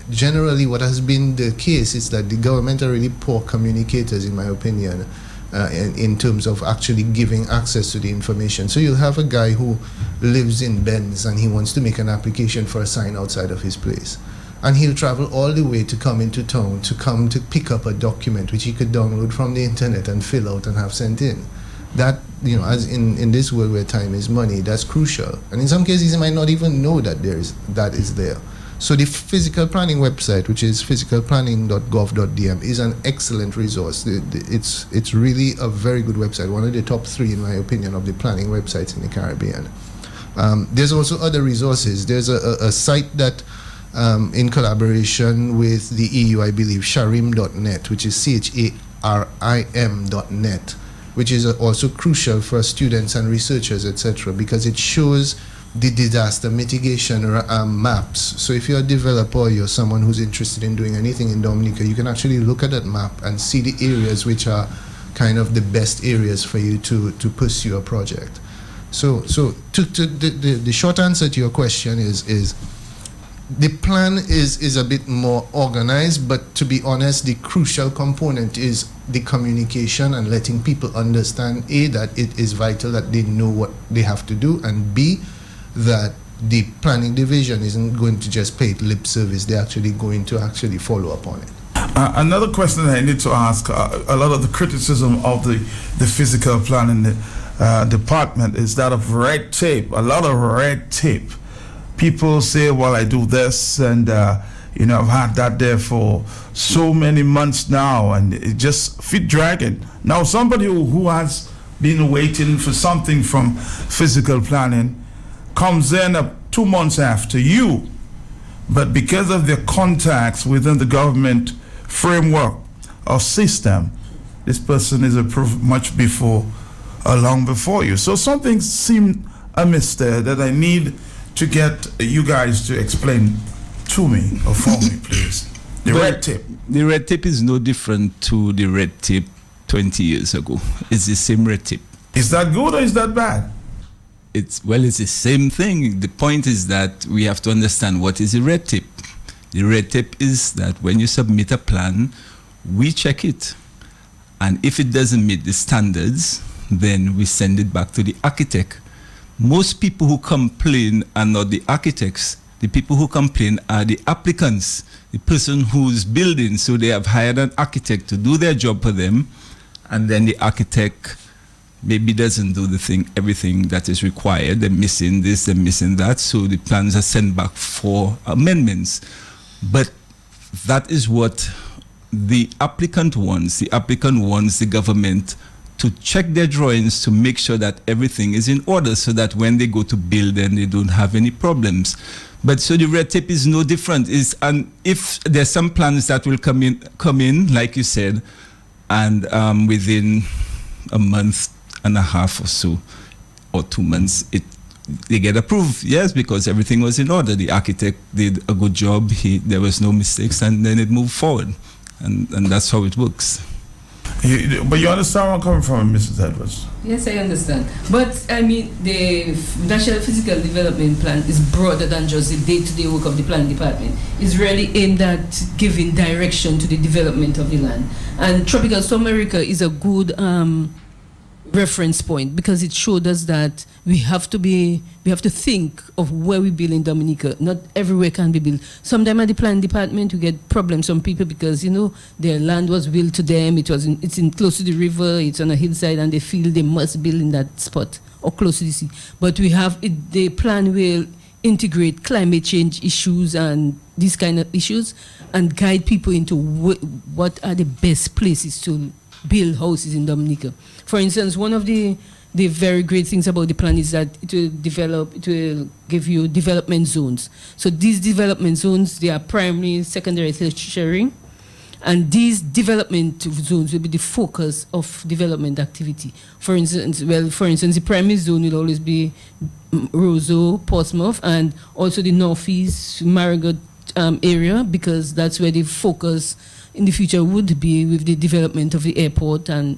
generally what has been the case is that the government are really poor communicators, in my opinion, in terms of actually giving access to the information. So you'll have a guy who lives in Benz and he wants to make an application for a sign outside of his place. And he'll travel all the way to come into town to come to pick up a document which he could download from the internet and fill out and have sent in. That, as in this world where time is money, that's crucial. And in some cases he might not even know that that is there. So the physical planning website, which is physicalplanning.gov.dm, is an excellent resource. It's really a very good website, one of the top 3, in my opinion, of the planning websites in the Caribbean. There's also other resources. There's a site that, in collaboration with the EU, I believe, sharim.net, which is CHARIM.net, which is also crucial for students and researchers, etc., because it shows the disaster mitigation maps. So if you're a developer or you're someone who's interested in doing anything in Dominica, you can actually look at that map and see the areas which are kind of the best areas for you to pursue a project. So the short answer to your question is the plan is a bit more organized, but to be honest, the crucial component is the communication and letting people understand, A, that it is vital that they know what they have to do, and B, that the planning division isn't going to just pay it lip service. They're actually going to actually follow up on it. Another question that I need to ask, a lot of the criticism of the physical planning department is that of red tape, a lot of red tape. People say, well, I do this, and I've had that there for so many months now, and it just feet dragging. Now, somebody who has been waiting for something from physical planning comes in 2 months after you, but because of their contacts within the government framework or system, this person is approved much before, long before you. So something seemed amiss there that I need to get you guys to explain to me or for me, please. The red tape. The red tape is no different to the red tape 20 years ago. It's the same red tape. Is that good or is that bad? It's the same thing. The point is that we have to understand what is the red tape. The red tape is that when you submit a plan, we check it. And if it doesn't meet the standards, then we send it back to the architect. Most people who complain are not the architects. The people who complain are the applicants, the person who's building. So they have hired an architect to do their job for them, and then the architect maybe doesn't do everything that is required. They're missing this, they're missing that, so the plans are sent back for amendments. But that is what the applicant wants. The applicant wants the government to check their drawings to make sure that everything is in order, so that when they go to build, then they don't have any problems. But so the red tape is no different. And if there's some plans that will come in, like you said, and within a month and a half or so, or 2 months, they get approved. Yes, because everything was in order. The architect did a good job. There was no mistakes, and then it moved forward, and that's how it works. But you understand where I'm coming from, Mrs. Edwards? Yes, I understand. But, I mean, the National Physical Development Plan is broader than just the day-to-day work of the planning department. It's really aimed at giving direction to the development of the land. And Tropical Storm America is a good reference point because it showed us that we have to think of where we build in Dominica. Not everywhere can be built. Sometimes at the planning department we get problems from people because their land was built to them. It's in close to the river. It's on a hillside, and they feel they must build in that spot or close to the sea. But the plan will integrate climate change issues and these kind of issues and guide people into what are the best places to build houses in Dominica. For instance, one of the very great things about the plan is that it will give you development zones. So these development zones, they are primary, secondary, tertiary, and these development zones will be the focus of development activity. For instance, the primary zone will always be Roseau, Portsmouth, and also the Northeast Marigot area, because that's where the focus in the future would be with the development of the airport. And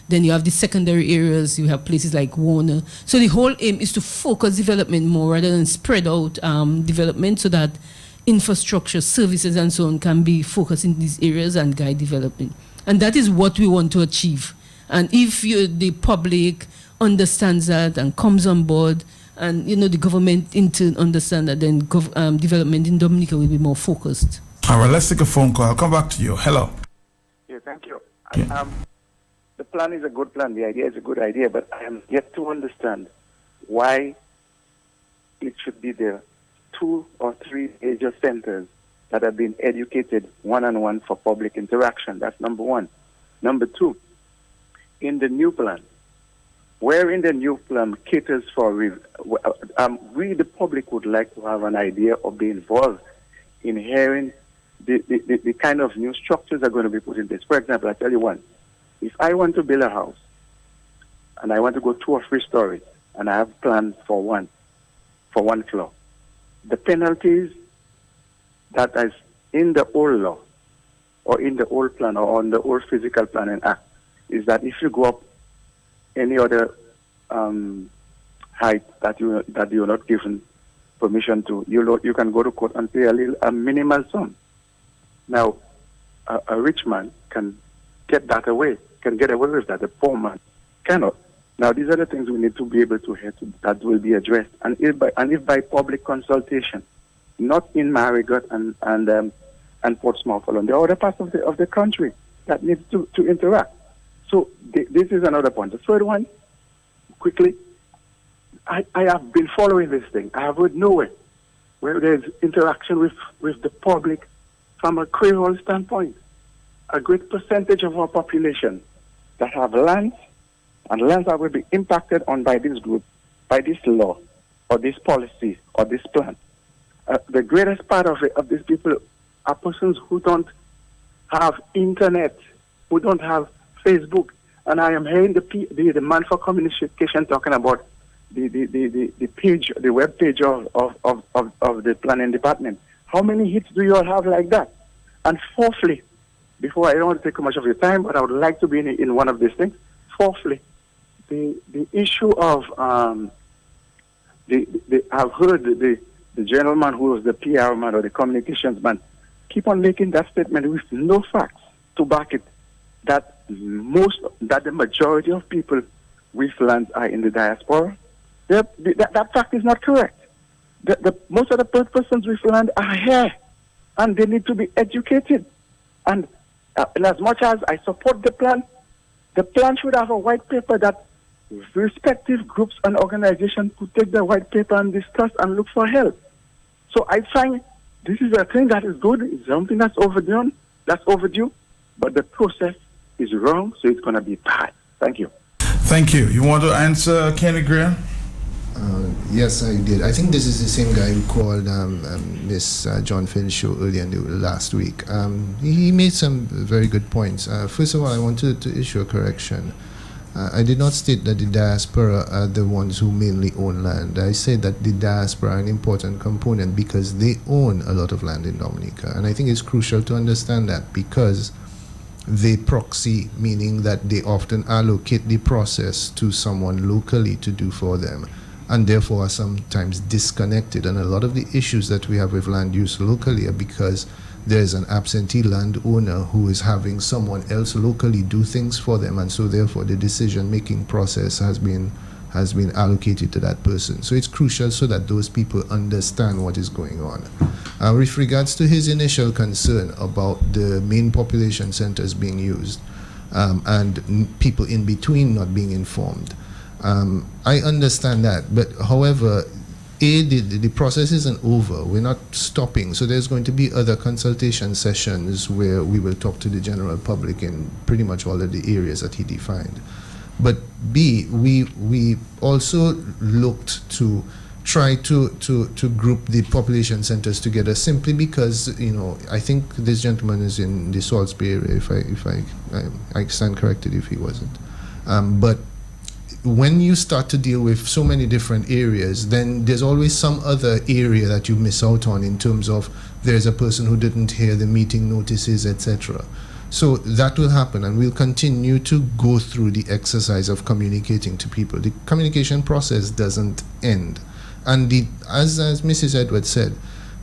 then you have the secondary areas, you have places like Warner. So the whole aim is to focus development more rather than spread out development, so that infrastructure, services and so on can be focused in these areas and guide development. And that is what we want to achieve. And if the public understands that and comes on board, and the government in turn understand that, then development in Dominica will be more focused. All right, let's take a phone call. I'll come back to you. Hello. Yeah, thank you. The plan is a good plan. The idea is a good idea, but I am yet to understand why it should be the 2 or 3 major centers that have been educated one-on-one for public interaction. That's number one. Number two, in the new plan, where in the new plan caters for, we the public would like to have an idea or be involved in hearing the kind of new structures are going to be put in place. For example, I tell you one. If I want to build a house and I want to go 2 or 3 stories and I have plans for one floor, the penalties that is in the old law or in the old plan or on the old physical planning act is that if you go up any other height that you're not given permission to, you can go to court and pay a minimal sum. Now, a rich man can get that away, can get away with that. A poor man cannot. Now, these are the things we need to be able to hear that will be addressed, and if by public consultation, not in Marigot and Portsmouth alone. There are other parts of the country that needs to interact. So this is another point. The third one, quickly, I have been following this thing. I have heard nowhere where there's interaction with the public from a Creole standpoint. A great percentage of our population that have lands and lands that will be impacted on by this group, by this law, or this policy, or this plan. The greatest part of these people are persons who don't have internet, who don't have Facebook. And I am hearing the man for communication talking about the page, the web page of the planning department. How many hits do you all have like that? And fourthly, before, I don't want to take too much of your time, but I would like to be in one of these things. Fourthly, the issue of I've heard the gentleman who was the PR man or the communications man keep on making that statement with no facts to back it, that the majority of people with lands are in the diaspora. That fact is not correct. Most of the persons with land are here, and they need to be educated. And as much as I support the plan should have a white paper that respective groups and organizations could take the white paper and discuss and look for help. So I find this is a thing that is good. It's something that's overdue, but the process is wrong, so it's going to be bad. Thank you. Thank you. You want to answer, Kenny Graham? Yes, I did. I think this is the same guy who called Miss John Fill's show earlier in the last week. He made some very good points. First of all, I wanted to issue a correction. I did not state that the diaspora are the ones who mainly own land. I said that the diaspora are an important component because they own a lot of land in Dominica. And I think it's crucial to understand that, because they proxy, meaning that they often allocate the process to someone locally to do for them, and therefore are sometimes disconnected. And a lot of the issues that we have with land use locally are because there's an absentee landowner who is having someone else locally do things for them, and so therefore the decision-making process has been allocated to that person. So it's crucial so that those people understand what is going on. With regards to his initial concern about the main population centers being used and people in between not being informed, I understand that. But however, the process isn't over. We're not stopping. So there's going to be other consultation sessions where we will talk to the general public in pretty much all of the areas that he defined. But B, we also looked to try to group the population centers together, simply because, you know, I think this gentleman is in the Salisbury area, if I stand corrected if he wasn't. But when you start to deal with so many different areas, then there's always some other area that you miss out on, in terms of there's a person who didn't hear the meeting notices, etc. So that will happen, and we'll continue to go through the exercise of communicating to people. The communication process doesn't end. And as Mrs. Edwards said,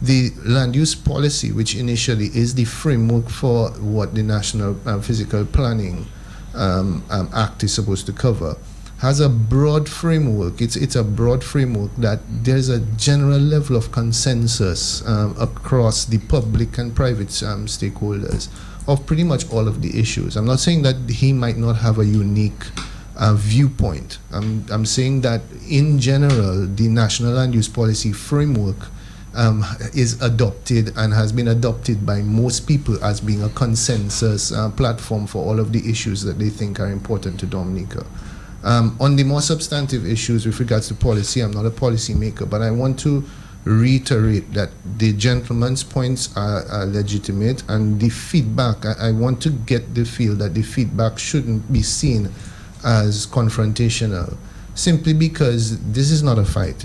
the land use policy, which initially is the framework for what the National Physical Planning Act is supposed to cover, has a broad framework. It's a broad framework that there's a general level of consensus across the public and private stakeholders of pretty much all of the issues. I'm not saying that he might not have a unique viewpoint. I'm saying that in general, the National Land Use Policy framework is adopted and has been adopted by most people as being a consensus platform for all of the issues that they think are important to Dominica. On the more substantive issues with regards to policy, I'm not a policy maker, but I want to reiterate that the gentleman's points are legitimate, and the feedback, I want to get the feel that the feedback shouldn't be seen as confrontational, simply because this is not a fight.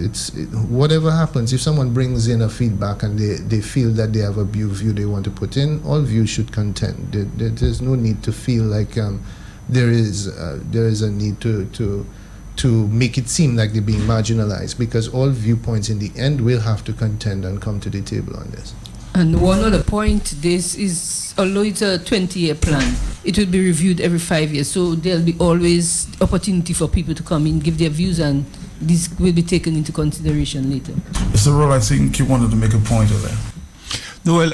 Whatever happens, if someone brings in a feedback and they feel that they have a view they want to put in, all views should contend. There's no need to feel like there is a need to make it seem like they're being marginalized, because all viewpoints in the end will have to contend and come to the table on this. And one other point, this is, although it's a 20-year plan, it will be reviewed every 5 years, so there'll be always opportunity for people to come in, give their views, and this will be taken into consideration later. Mr. Roll, I think you wanted to make a point of that. No, well,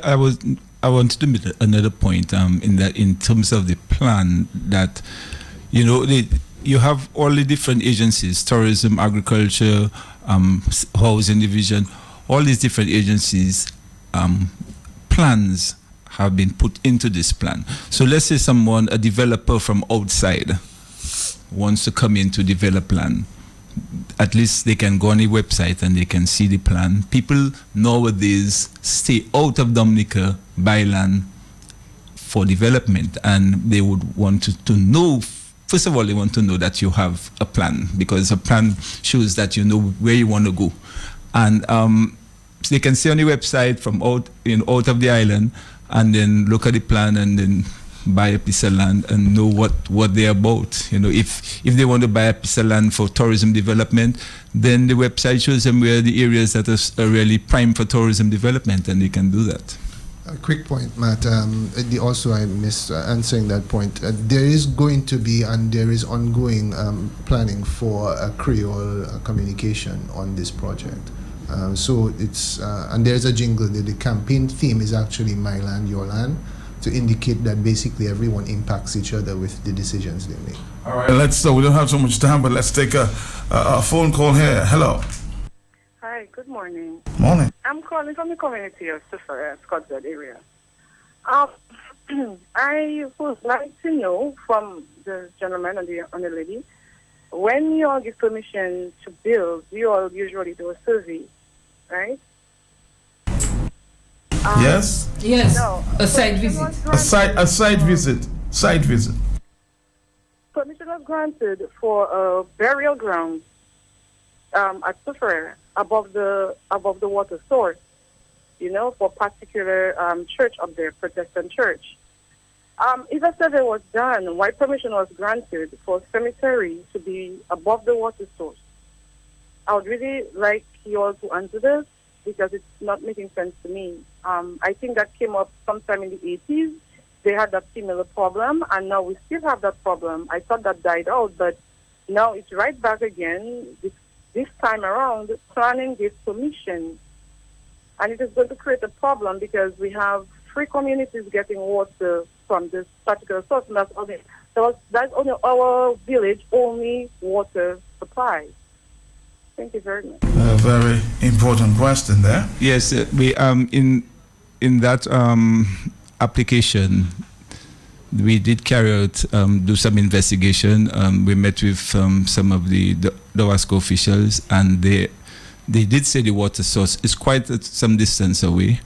I wanted to make another point in terms of the plan, that, you know, you have all the different agencies, tourism, agriculture, housing division, all these different agencies, plans have been put into this plan. So let's say a developer from outside wants to come in to develop plan. At least they can go on the website and they can see the plan. People nowadays stay out of Dominica, buy land for development, and they would want to know. First of all, they want to know that you have a plan, because a plan shows that you know where you want to go. And so they can see on the website from out of the island, and then look at the plan and then buy a piece of land and know what they're about. You know, if they want to buy a piece of land for tourism development, then the website shows them where the areas that are really prime for tourism development, and they can do that. A quick point, Matt. Also, I missed answering that point. There is going to be, and there is ongoing planning for a Creole communication on this project. So it's, and there's a jingle. The campaign theme is actually "My Land, Your Land," to indicate that basically everyone impacts each other with the decisions they make. All right, we don't have so much time, but let's take a phone call here. Hello. Hi, good morning. Morning. I'm calling from the community of Scottsdale area. I would like to know from the gentleman and the lady, when you all give permission to build, you all usually do a survey, right? Yes? Yes, no, a site visit. A site visit. Site visit. Permission was granted for a burial ground at Suffolk, above the water source, you know, for particular church up there, Protestant church. If a survey was done, why permission was granted for cemetery to be above the water source? I would really like you all to answer this because it's not making sense to me. I think that came up sometime in the 80s. They had that similar problem, and now we still have that problem. I thought that died out, but now it's right back again. This time around, planning gives permission. And it is going to create a problem because we have 3 communities getting water from this particular source, and that's only our village only water supply. Thank you very much. A very important question there. Yes, we in that application, we did carry out do some investigation. We met with some of the Dawasco officials, and they did say the water source is quite some distance away.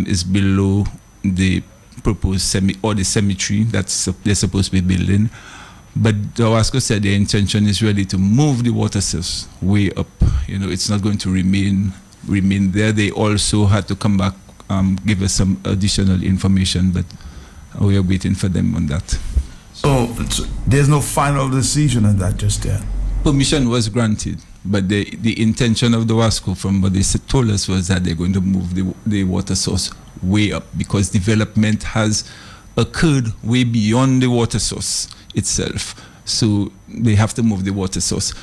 Is below the proposed the cemetery that's they're supposed to be building. But Dawasco said their intention is really to move the water source way up. You know, it's not going to remain there. They also had to come back, give us some additional information, but we are waiting for them on that. So there's no final decision on that just yet? Permission was granted, but the intention of Dawasco, from what they told us, was that they're going to move the water source way up because development has occurred way beyond the water source itself. So they have to move the water source.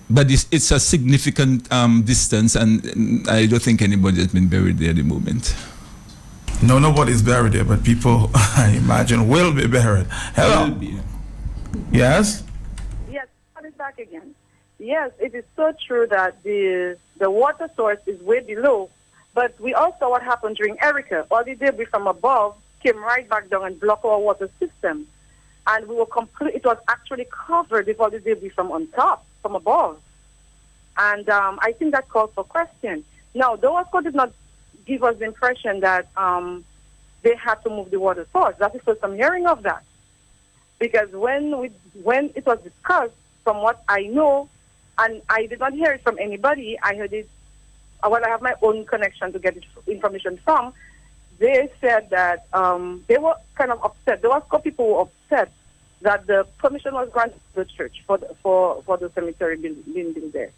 But it's a significant distance, and I don't think anybody has been buried there at the moment. No, nobody's buried there, but people, I imagine, will be buried. Hello? Will be. Yes? Yes, put it back again. Yes, it is so true that the water source is way below, but we also saw what happened during Erica. All the debris from above came right back down and blocked our water system. And we were it was actually covered with all the debris from on top, from above. And I think that calls for question. Now, Dawasco did not give us the impression that they had to move the water source. That is the first I'm hearing of that. Because when it was discussed, from what I know, and I did not hear it from anybody, I heard it, well, I have my own connection to get information from, they said that they were kind of upset. Dawasco people were upset that the permission was granted to the church for the cemetery building there.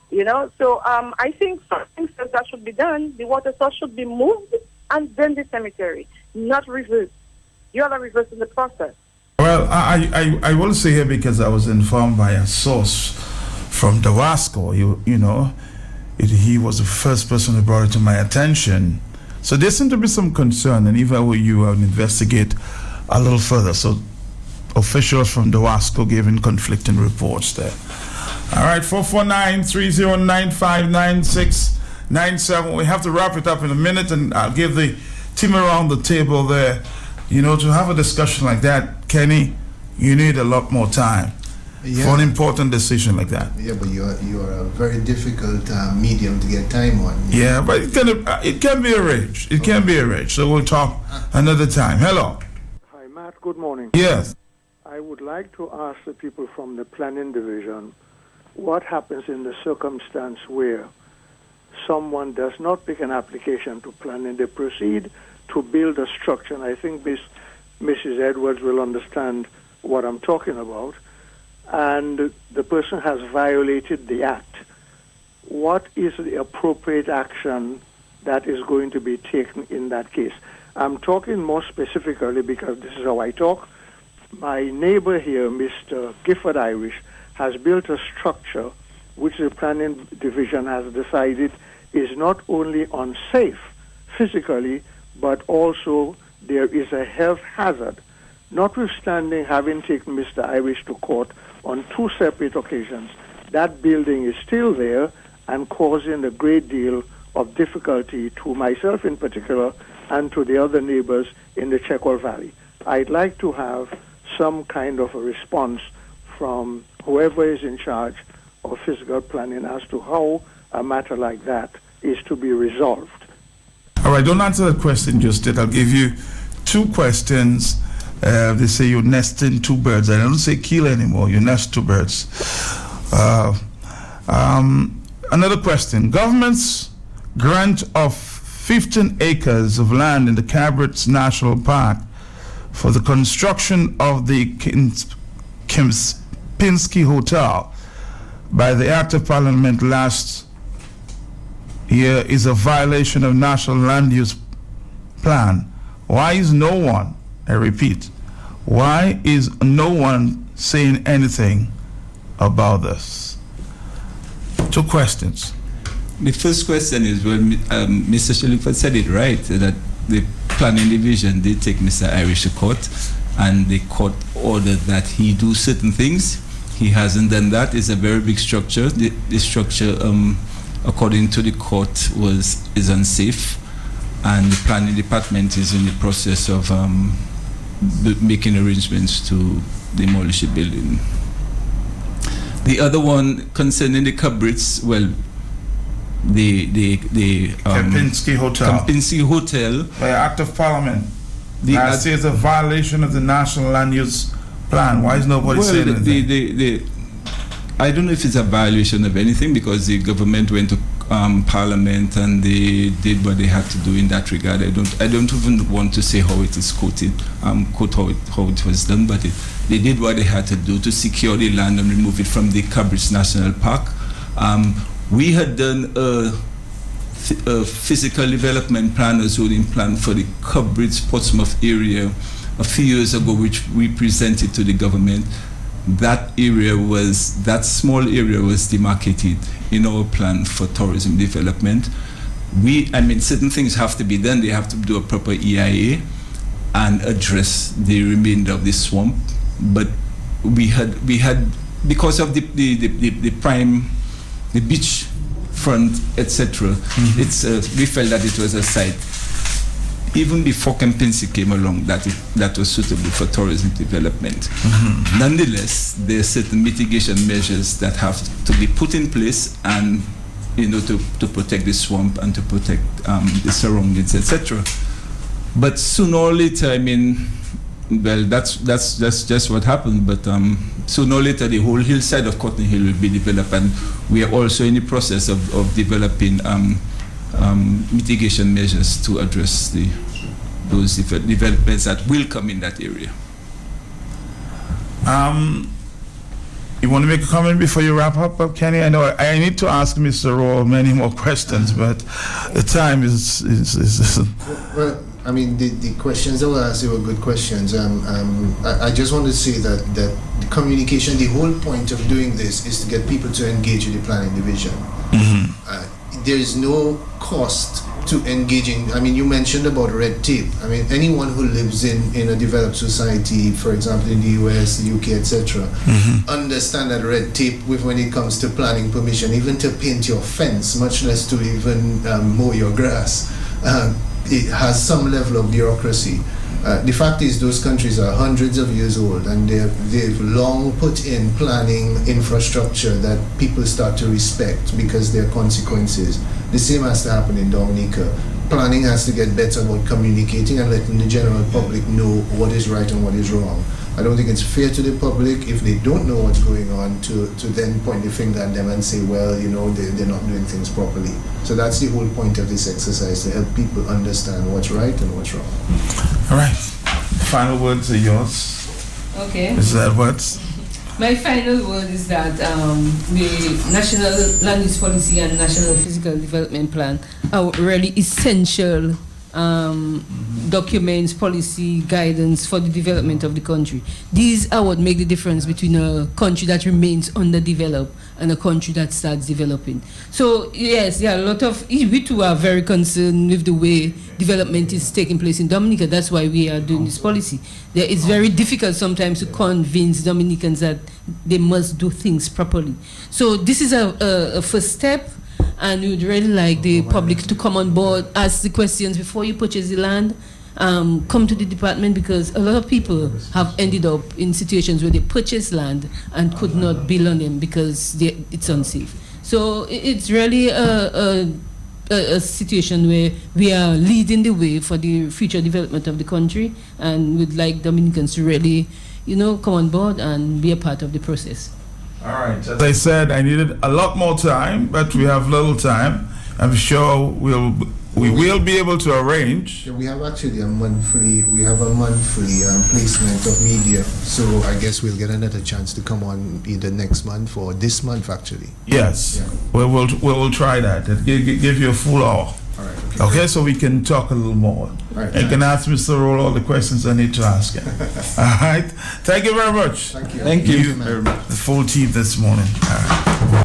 You know, so I think something says that should be done. The water source should be moved and then the cemetery, not reversed. You are reversing the process. Well, I will say here because I was informed by a source from Dawasco. You know, he was the first person who brought it to my attention. So there seemed to be some concern, and even when you investigate a little further. So officials from Dawasco giving conflicting reports there. All right, 449-309-5996-97. We have to wrap it up in a minute, and I'll give the team around the table there. You know, to have a discussion like that, Kenny, you need a lot more time for an important decision like that. Yeah, but you are a very difficult medium to get time on. Yeah, but it can be arranged. It can be arranged. So we'll talk another time. Hello. Hi, Matt. Good morning. Yes. I would like to ask the people from the planning division what happens in the circumstance where someone does not pick an application to plan and they proceed to build a structure. And I think Mrs. Edwards will understand what I'm talking about. And the person has violated the act. What is the appropriate action that is going to be taken in that case? I'm talking more specifically because this is how I talk. My neighbor here, Mr. Gifford Irish, has built a structure which the planning division has decided is not only unsafe physically, but also there is a health hazard. Notwithstanding having taken Mr. Irish to court on 2 separate occasions, that building is still there and causing a great deal of difficulty to myself in particular and to the other neighbors in the Checkwell Valley. I'd like to have some kind of a response from whoever is in charge of physical planning as to how a matter like that is to be resolved. All right, don't answer that question just yet. I'll give you 2 questions. They say you nest in 2 birds. I don't say kill anymore. You nest 2 birds. Another question. Government's grant of 15 acres of land in the Cabrits National Park for the construction of the Kempinski Hotel by the Act of Parliament last year is a violation of National Land Use Plan. Why is no one, I repeat, why is no one saying anything about this? Two questions. The first question is, well, Mr. Shillingford said it right, that the planning division did take Mr. Irish to court, and the court ordered that he do certain things. He hasn't done that. It's a very big structure. The structure, according to the court, is unsafe, and the planning department is in the process of making arrangements to demolish the building. The other one concerning the Cabrits, well, the Kempinski Hotel. Kempinski Hotel. By Act of Parliament. I say it's a violation of the National Land Use Plan. Why is nobody saying anything? I don't know if it's a violation of anything, because the government went to Parliament and they did what they had to do in that regard. I don't even want to say how it is quoted, how it was done, but they did what they had to do to secure the land and remove it from the Cabrits National Park. We had done a physical development plan, a zoning plan for the Cabrits Portsmouth area a few years ago, which we presented to the government. That small area was demarcated in our plan for tourism development. Certain things have to be done. They have to do a proper EIA and address the remainder of the swamp. But we had because of the beach front, etc. We felt that it was a site, even before Kempinski came along, that was suitable for tourism development. Mm-hmm. Nonetheless, there are certain mitigation measures that have to be put in place, and to protect the swamp and to protect the surroundings, etc. But sooner or later, that's just what happened. But sooner or later, the whole hillside of Cotton Hill will be developed, and we are also in the process of developing mitigation measures to address those developments that will come in that area. You want to make a comment before you wrap up, Kenny? I know I need to ask Mr. Rowe many more questions, but the time is Well, the questions that were asked were good questions. I just want to say that the communication, the whole point of doing this is to get people to engage with the planning division. Mm-hmm. There is no cost to engaging. You mentioned about red tape. Anyone who lives in a developed society, for example in the US, the UK, etc., mm-hmm. understand that red tape when it comes to planning permission, even to paint your fence, much less to even mow your grass. It has some level of bureaucracy. The fact is, those countries are hundreds of years old, and they've long put in planning infrastructure that people start to respect because there are consequences. The same has to happen in Dominica. Planning has to get better about communicating and letting the general public know what is right and what is wrong. I don't think it's fair to the public, if they don't know what's going on, to then point the finger at them and say, well, they're not doing things properly. So that's the whole point of this exercise, to help people understand what's right and what's wrong. All right. Final words are yours. Okay. Is that what? My final word is that the National Land Use Policy and National Physical Development Plan are really essential documents, policy, guidance for the development of the country. These are what make the difference between a country that remains underdeveloped and a country that starts developing. So yes, we too are very concerned with the way development is taking place in Dominica. That's why we are doing this policy. It's very difficult sometimes to convince Dominicans that they must do things properly. So this is a first step, and we would really like the public to come on board, ask the questions before you purchase the land, come to the department, because a lot of people have ended up in situations where they purchase land and could not build on them because it's unsafe. So it's really a situation where we are leading the way for the future development of the country, and we'd like Dominicans to really, come on board and be a part of the process. All right. As I said, I needed a lot more time, but we have little time. I'm sure we'll we will be able to arrange. Yeah, we have actually a monthly placement of media. So I guess we'll get another chance to come on either next month or this month actually. Yes, yeah. we'll try that. Give you a full hour. All right. Okay, so we can talk a little more. All right, you can ask Mr. Roll all the questions I need to ask him. All right. Thank you very much. Thank you. Thank you very much. The full team this morning. All right.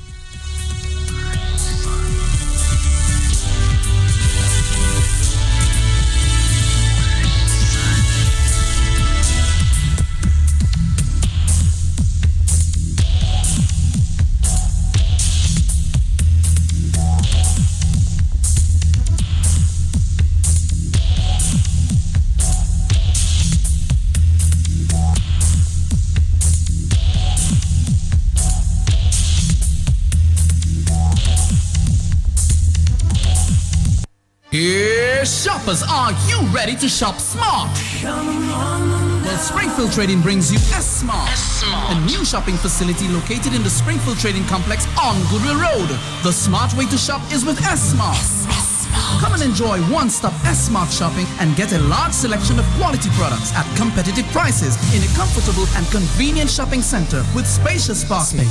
Here, shoppers, are you ready to shop smart? Well, Springfield Trading brings you S-Smart, a new shopping facility located in the Springfield Trading Complex on Goodwill Road. The smart way to shop is with S-Smart. Come and enjoy one-stop S-Smart shopping and get a large selection of quality products at competitive prices in a comfortable and convenient shopping center with spacious parking.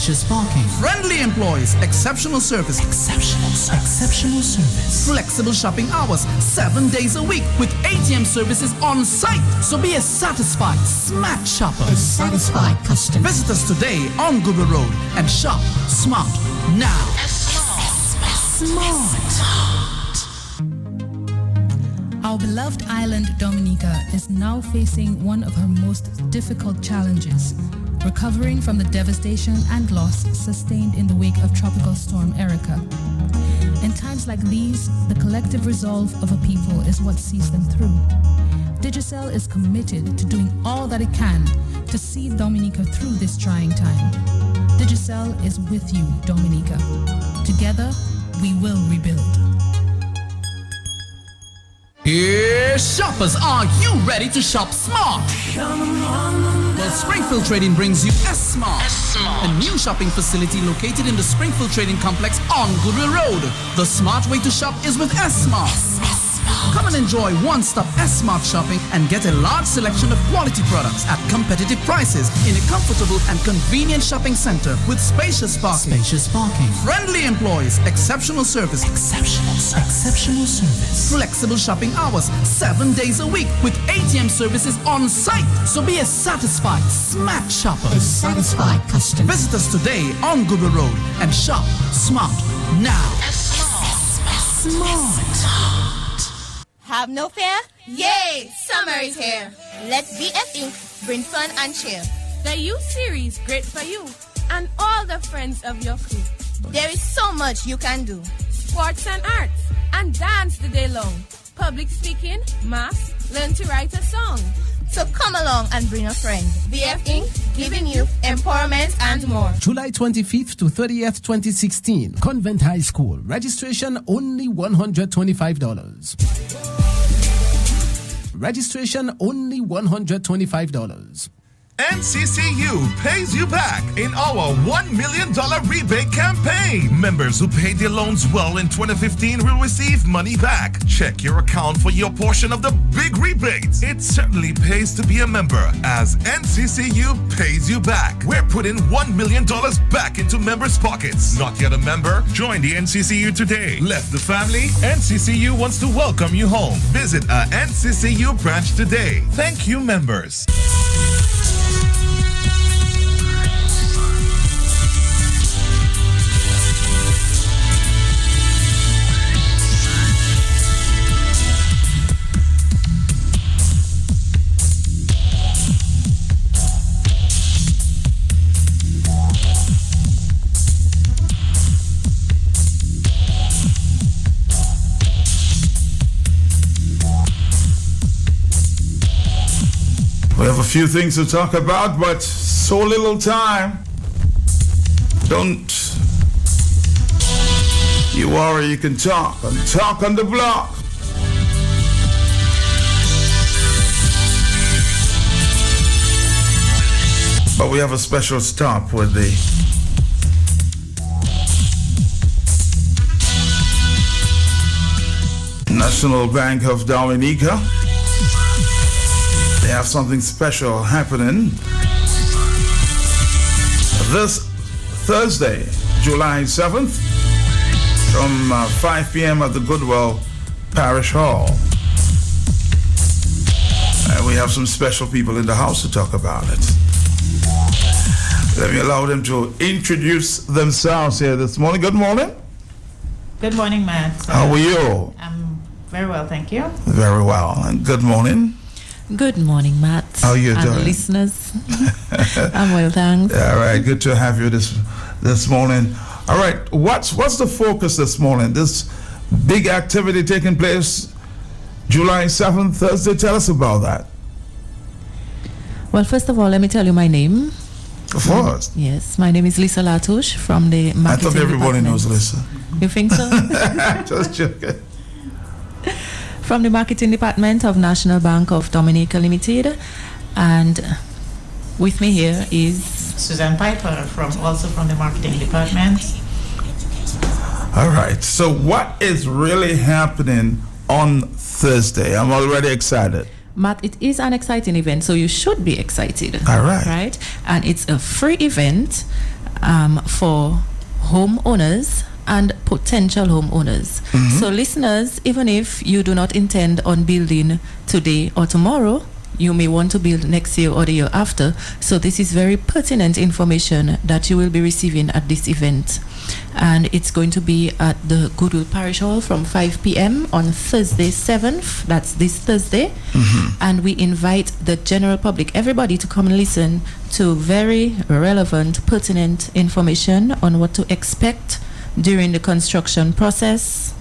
Friendly employees, exceptional service. Exceptional service. Flexible shopping hours, 7 days a week with ATM services on site. So be a satisfied, smart shopper. A satisfied customer. Visit us today on Goodwill Road and shop smart now. Smart. Our beloved island, Dominica, is now facing one of her most difficult challenges, recovering from the devastation and loss sustained in the wake of Tropical Storm Erica. In times like these, the collective resolve of a people is what sees them through. Digicel is committed to doing all that it can to see Dominica through this trying time. Digicel is with you, Dominica. Together, we will rebuild. Here, shoppers, are you ready to shop smart? Well, Springfield Trading brings you S-Smart, a new shopping facility located in the Springfield Trading Complex on Goodwill Road. The smart way to shop is with S-Smart. Come and enjoy one-stop S-Smart shopping and get a large selection of quality products at competitive prices in a comfortable and convenient shopping center with spacious parking. Friendly employees, exceptional service. Exceptional service. Flexible shopping hours, 7 days a week with ATM services on site. So be a satisfied, smart shopper. A satisfied customer. Visit us today on Goodwill Road and shop smart now. Smart. Have no fear? Yay! Summer is here. Let BF Inc. bring fun and cheer. The youth series, great for you and all the friends of your crew. There is so much you can do. Sports and arts, and dance the day long. Public speaking, maths, learn to write a song. So come along and bring a friend. BF Inc. giving youth empowerment and more. July 25th to 30th, 2016. Convent High School. Registration only $125. Registration only $125. NCCU pays you back in our $1 million rebate campaign. Members who paid their loans well in 2015 will receive money back. Check your account for your portion of the big rebates. It certainly pays to be a member as NCCU pays you back. We're putting $1 million back into members' pockets. Not yet a member? Join the NCCU today. Left the family? NCCU wants to welcome you home. Visit a NCCU branch today. Thank you, members. We have a few things to talk about, but so little time. Don't you worry, you can talk on the block. But we have a special stop with the National Bank of Dominica. They have something special happening this Thursday, July 7th, from 5 p.m. at the Goodwill Parish Hall. And we have some special people in the house to talk about it. Let me allow them to introduce themselves here this morning. Good morning. Good morning, Matt. How are you? I'm very well, thank you. Very well. And good morning. Good morning, Matt. How are you and doing? Listeners. I'm well, thanks. All right, good to have you this morning. All right, what's the focus this morning? This big activity taking place July 7th, Thursday. Tell us about that. Well, first of all, let me tell you my name. Of course. Yes, my name is Lisa Latouche from the marketing I thought everybody department. knows Lisa. You think so? Just joking. From the marketing department of National Bank of Dominica Limited, and with me here is Suzanne Piper, also from the marketing department. All right. So what is really happening on Thursday? I'm already excited. Matt, it is an exciting event, so you should be excited. All right. Right? And it's a free event for homeowners and potential homeowners. Mm-hmm. So listeners, even if you do not intend on building today or tomorrow, you may want to build next year or the year after. So this is very pertinent information that you will be receiving at this event. And it's going to be at the Goodwill Parish Hall from 5 p.m. on Thursday 7th. That's this Thursday. Mm-hmm. And we invite the general public, everybody, to come and listen to very relevant, pertinent information on what to expect during the construction process,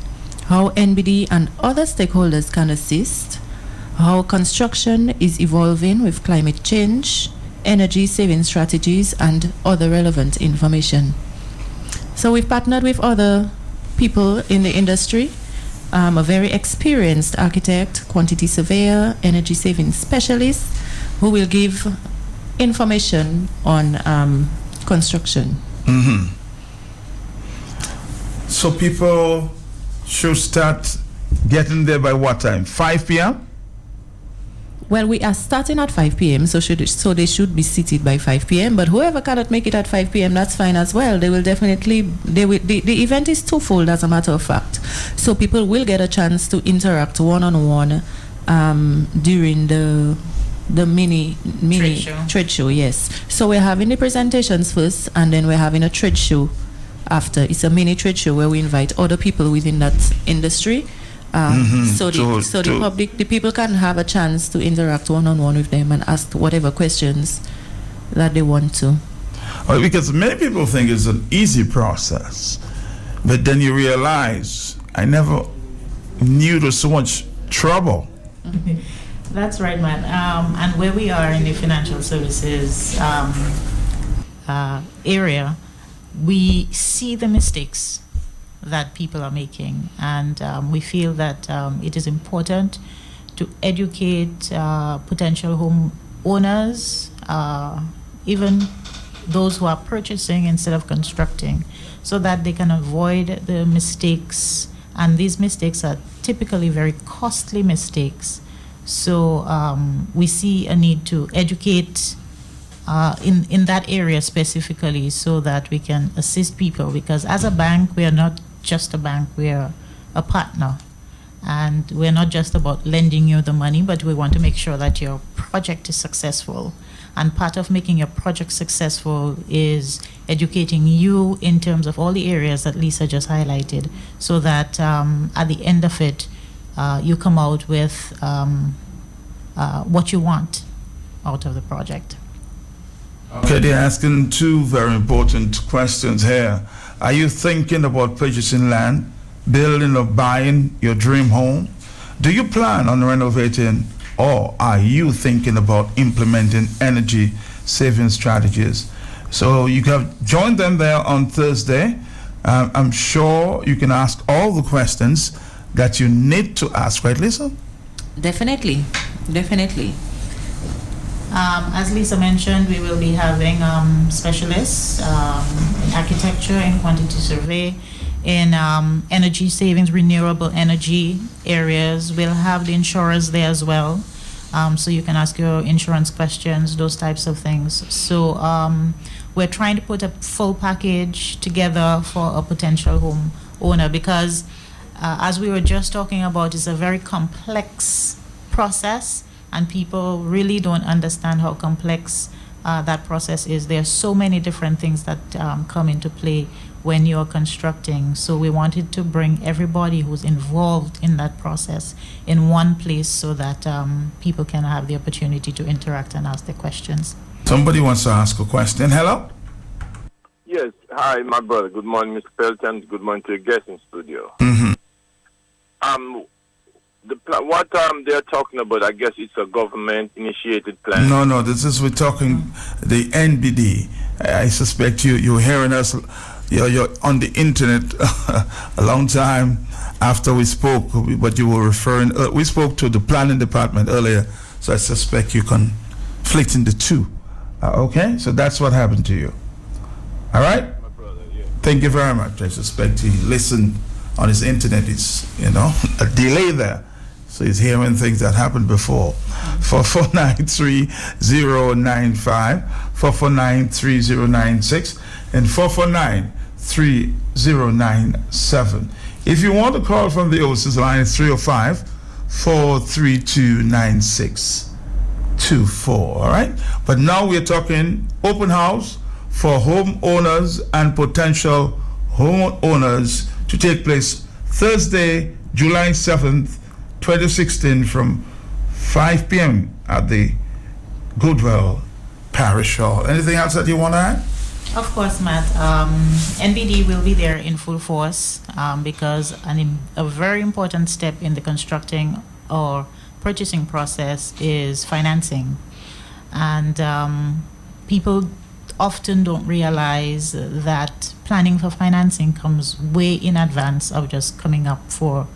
how NBD and other stakeholders can assist, how construction is evolving with climate change, energy saving strategies, and other relevant information. So we've partnered with other people in the industry, a very experienced architect, quantity surveyor, energy saving specialist, who will give information on construction. Mm-hmm. So people should start getting there by what time? 5 p.m.? Well, we are starting at 5 p.m., so they should be seated by 5 p.m. But whoever cannot make it at 5 p.m., that's fine as well. They will definitely, the event is twofold, as a matter of fact. So people will get a chance to interact one-on-one during the mini trade show, yes. So we're having the presentations first, and then we're having a trade show after. It's a mini trade show where we invite other people within that industry. So the public, the people can have a chance to interact one-on-one with them and ask whatever questions that they want to. Well, because many people think it's an easy process, but then you realize, I never knew there was so much trouble. That's right, man. And where we are in the financial services area, we see the mistakes that people are making, and we feel that it is important to educate potential home owners, even those who are purchasing instead of constructing, so that they can avoid the mistakes. And these mistakes are typically very costly mistakes. So we see a need to educate in that area specifically, so that we can assist people, because as a bank, we are not just a bank, we are a partner, and we're not just about lending you the money, but we want to make sure that your project is successful. And part of making your project successful is educating you in terms of all the areas that Lisa just highlighted, so that at the end of it, you come out with what you want out of the project. Okay, they're asking two very important questions here. Are you thinking about purchasing land, building or buying your dream home? Do you plan on renovating, or are you thinking about implementing energy saving strategies? So you can join them there on Thursday. I'm sure you can ask all the questions that you need to ask, right, Lisa? Definitely. As Lisa mentioned, we will be having specialists in architecture, in quantity survey, in energy savings, renewable energy areas. We'll have the insurers there as well. So you can ask your insurance questions, those types of things. So we're trying to put a full package together for a potential home owner because as we were just talking about, it's a very complex process and people really don't understand how complex that process is. There are so many different things that come into play when you're constructing. So we wanted to bring everybody who's involved in that process in one place so that people can have the opportunity to interact and ask their questions. Somebody wants to ask a question. Hello? Yes. Hi, my brother. Good morning, Mr. Pelton. Good morning to your guest in studio. Mm-hmm. What they're talking about, I guess it's a government-initiated plan. No, we're talking the NBD. I suspect you're hearing us. You're on the internet a long time after we spoke, but you were referring. We spoke to the planning department earlier, so I suspect you're conflicting the two. Okay, so that's what happened to you. All right. My brother, yeah. Thank you very much. I suspect he listened on his internet. It's a delay there. So he's hearing things that happened before. 4493095, 4493096, and 4493097. If you want to call from the overseas line, it's 305-432-9624. All right? But now we're talking open house for homeowners and potential homeowners to take place Thursday, July 7th, 2016 from 5 p.m. at the Goodwell Parish Hall. Anything else that you want to add? Of course, Matt. NBD will be there in full force because a very important step in the constructing or purchasing process is financing. And people often don't realize that planning for financing comes way in advance of just coming up for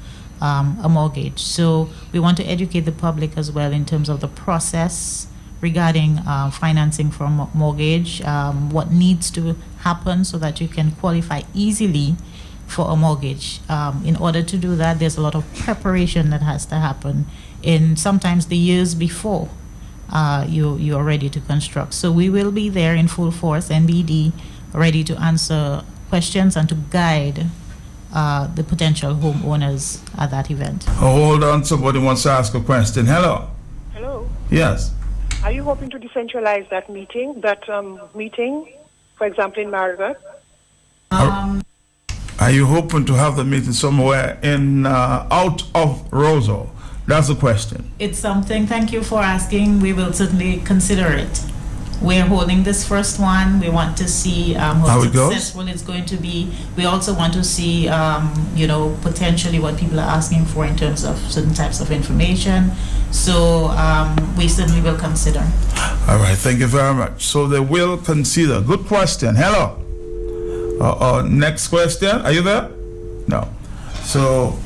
a mortgage. So we want to educate the public as well in terms of the process regarding financing for a mortgage, what needs to happen so that you can qualify easily for a mortgage. In order to do that, there's a lot of preparation that has to happen in sometimes the years before you are ready to construct. So we will be there in full force, NBD, ready to answer questions and to guide the potential homeowners at that event. Hold on, somebody wants to ask a question. Hello. Hello. Yes. Are you hoping to decentralize that meeting, for example, in Marigot? Are you hoping to have the meeting somewhere out of Roseau? That's the question. It's something, thank you for asking. We will certainly consider it. We're holding this first one. We want to see how successful it's going to be. We also want to see, potentially what people are asking for in terms of certain types of information. So we certainly will consider. All right, thank you very much. So they will consider. Good question. Hello. Next question. Are you there? No. So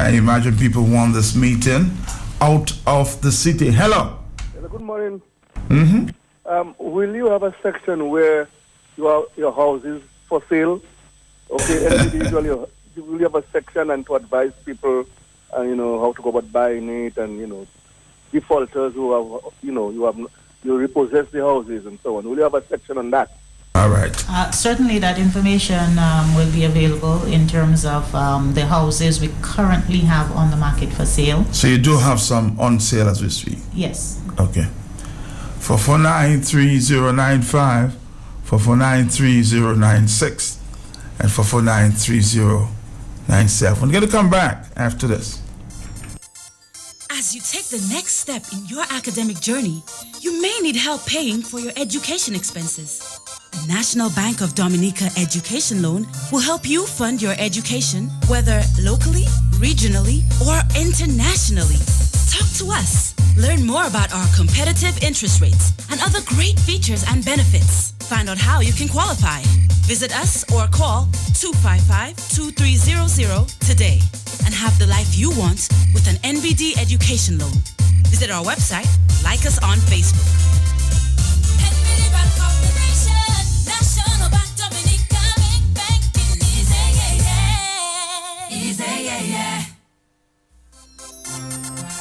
I imagine people want this meeting out of the city. Hello. Hello, good morning. Mm-hmm. Will you have a section where your house is for sale? Okay, and usually will you have a section and to advise people, how to go about buying it, and defaulters who have, you repossess the houses and so on. Will you have a section on that? All right. Certainly, that information will be available in terms of the houses we currently have on the market for sale. So you do have some on sale as we speak? Yes. Okay. 4493095, 4493096, and 4493097. We're going to come back after this. As you take the next step in your academic journey, you may need help paying for your education expenses. The National Bank of Dominica Education Loan will help you fund your education, whether locally, regionally, or internationally. Talk to us. Learn more about our competitive interest rates and other great features and benefits. Find out how you can qualify. Visit us or call 255-2300 today and have the life you want with an NBD education loan. Visit our website, like us on Facebook. NBD Bank Corporation, National Bank Dominica, make banking easy, yeah, yeah.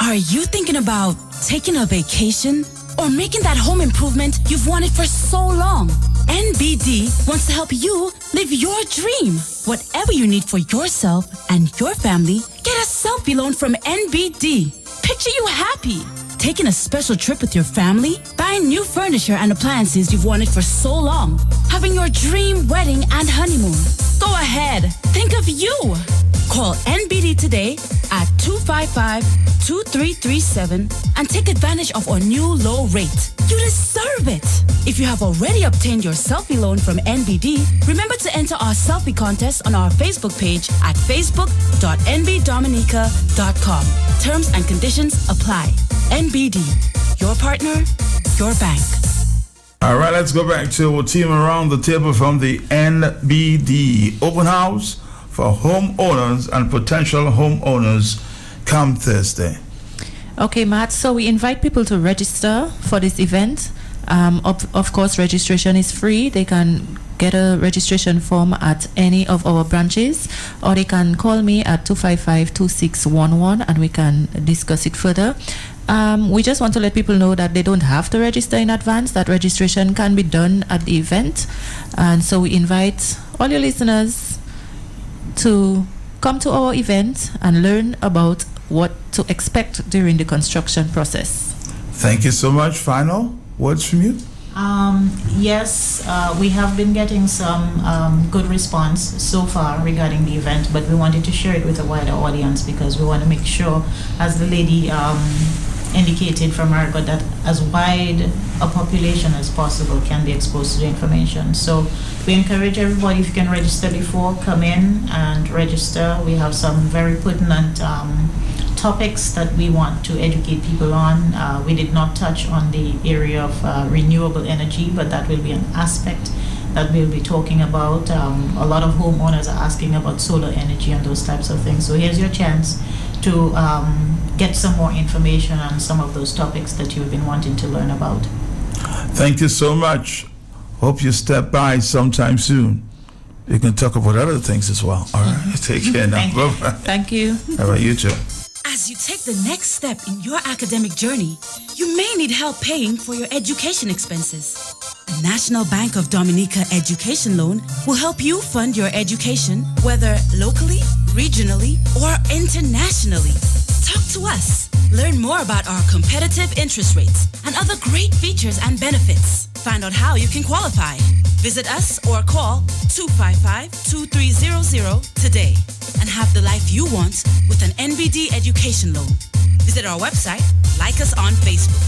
Are you thinking about taking a vacation or making that home improvement you've wanted for so long? NBD wants to help you live your dream. Whatever you need for yourself and your family, get a selfie loan from NBD. Picture you happy, taking a special trip with your family, buying new furniture and appliances you've wanted for so long, having your dream wedding and honeymoon. Go ahead, think of you. Call NBD today at 255-2337 and take advantage of our new low rate. You deserve it. If you have already obtained your selfie loan from NBD, remember to enter our selfie contest on our Facebook page at facebook.nbdominica.com. Terms and conditions apply. NBD, your partner, your bank. All right, let's go back to our team around the table from the NBD Open House for homeowners and potential homeowners come Thursday. Okay, Matt, so we invite people to register for this event. Of course, registration is free. They can get a registration form at any of our branches, or they can call me at 255-2611 and we can discuss it further. We just want to let people know that they don't have to register in advance, that registration can be done at the event. And so we invite all your listeners to come to our event and learn about what to expect during the construction process. Thank you so much. Final words from you? Yes, we have been getting some good response so far regarding the event, but we wanted to share it with a wider audience because we want to make sure, as the lady indicated from Margaret, that as wide a population as possible can be exposed to the information. So we encourage everybody, if you can register before, come in and register. We have some very pertinent topics that we want to educate people on. We did not touch on the area of renewable energy, but that will be an aspect that we'll be talking about. A lot of homeowners are asking about solar energy and those types of things. So here's your chance to get some more information on some of those topics that you've been wanting to learn about. Thank you so much. Hope you step by sometime soon. You can talk about other things as well. All right, take care now. Bye-bye. Thank you. How about you too? As you take the next step in your academic journey, you may need help paying for your education expenses. The National Bank of Dominica Education Loan will help you fund your education, whether locally, regionally, or internationally. Talk to us. Learn more about our competitive interest rates and other great features and benefits. Find out how you can qualify. Visit us or call 255-2300 today and have the life you want with an NBD education loan. Visit our website, like us on Facebook.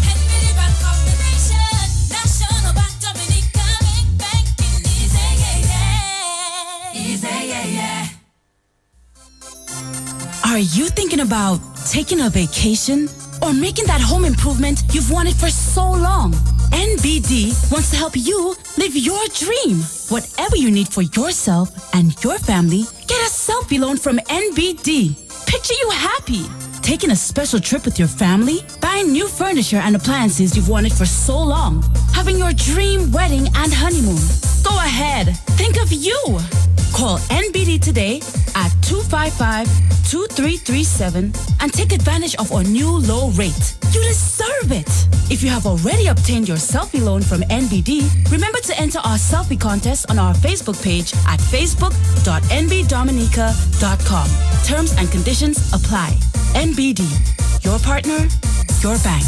NBD Bank of the Nation, National Bank Dominica, make banking easy, easy, yeah. Are you thinking about taking a vacation or making that home improvement you've wanted for so long? NBD wants to help you live your dream. Whatever you need for yourself and your family, get a selfie loan from NBD. Picture you happy, taking a special trip with your family, buying new furniture and appliances you've wanted for so long, having your dream wedding and honeymoon. Go ahead, think of you. Call NBD today at 255-2337 and take advantage of our new low rate. You deserve it. If you have already obtained your selfie loan from NBD, remember to enter our selfie contest on our Facebook page at facebook.nbdominica.com. Terms and conditions apply. NBD, your partner, your bank.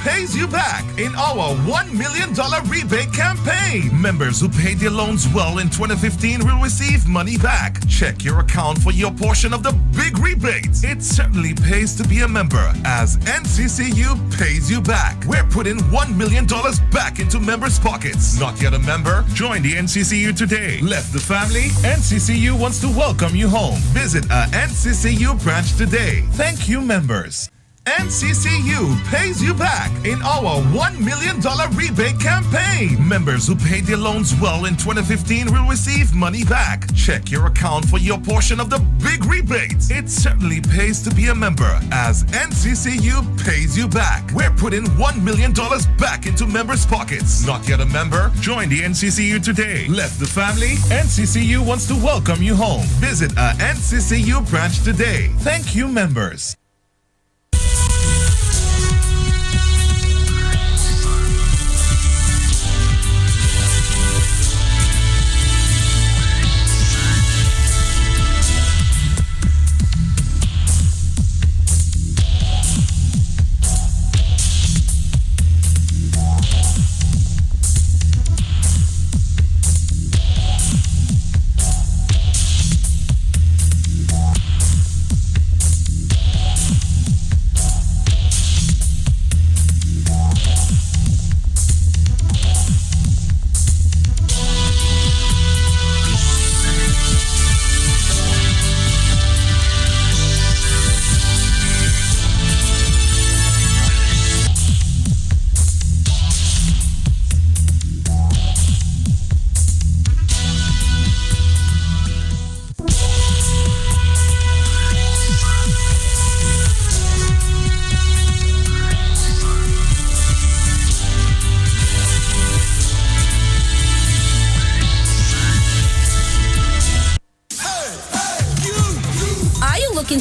pays you back in our $1 million rebate campaign. Members who paid their loans well in 2015 will receive money back. Check your account for your portion of the big rebates. It certainly pays to be a member, as NCCU pays you back. We're putting $1 million back into members' pockets. Not yet a member? Join the NCCU today. Left the family? NCCU wants to welcome you home. Visit a NCCU branch today. Thank you, members. NCCU pays you back in our $1 million rebate campaign. Members who paid their loans well in 2015 will receive money back. Check your account for your portion of the big rebates. It certainly pays to be a member, as NCCU pays you back. We're putting $1 million back into members' pockets. Not yet a member? Join the NCCU today. Left the family? NCCU wants to welcome you home. Visit a NCCU branch today. Thank you, members.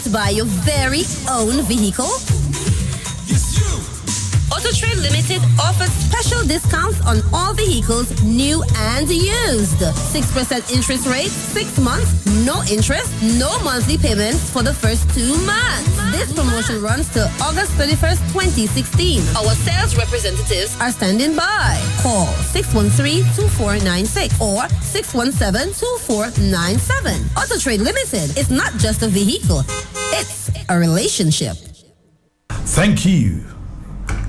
To buy your very own vehicle? AutoTrade Limited offers special discounts on all vehicles, new and used. 6% interest rate, 6 months, no interest, no monthly payments for the first 2 months. This promotion runs till August 31st, 2016. Our sales representatives are standing by. Call 613-2496 or 617-2497. AutoTrade Limited is not just a vehicle, it's a relationship. Thank you.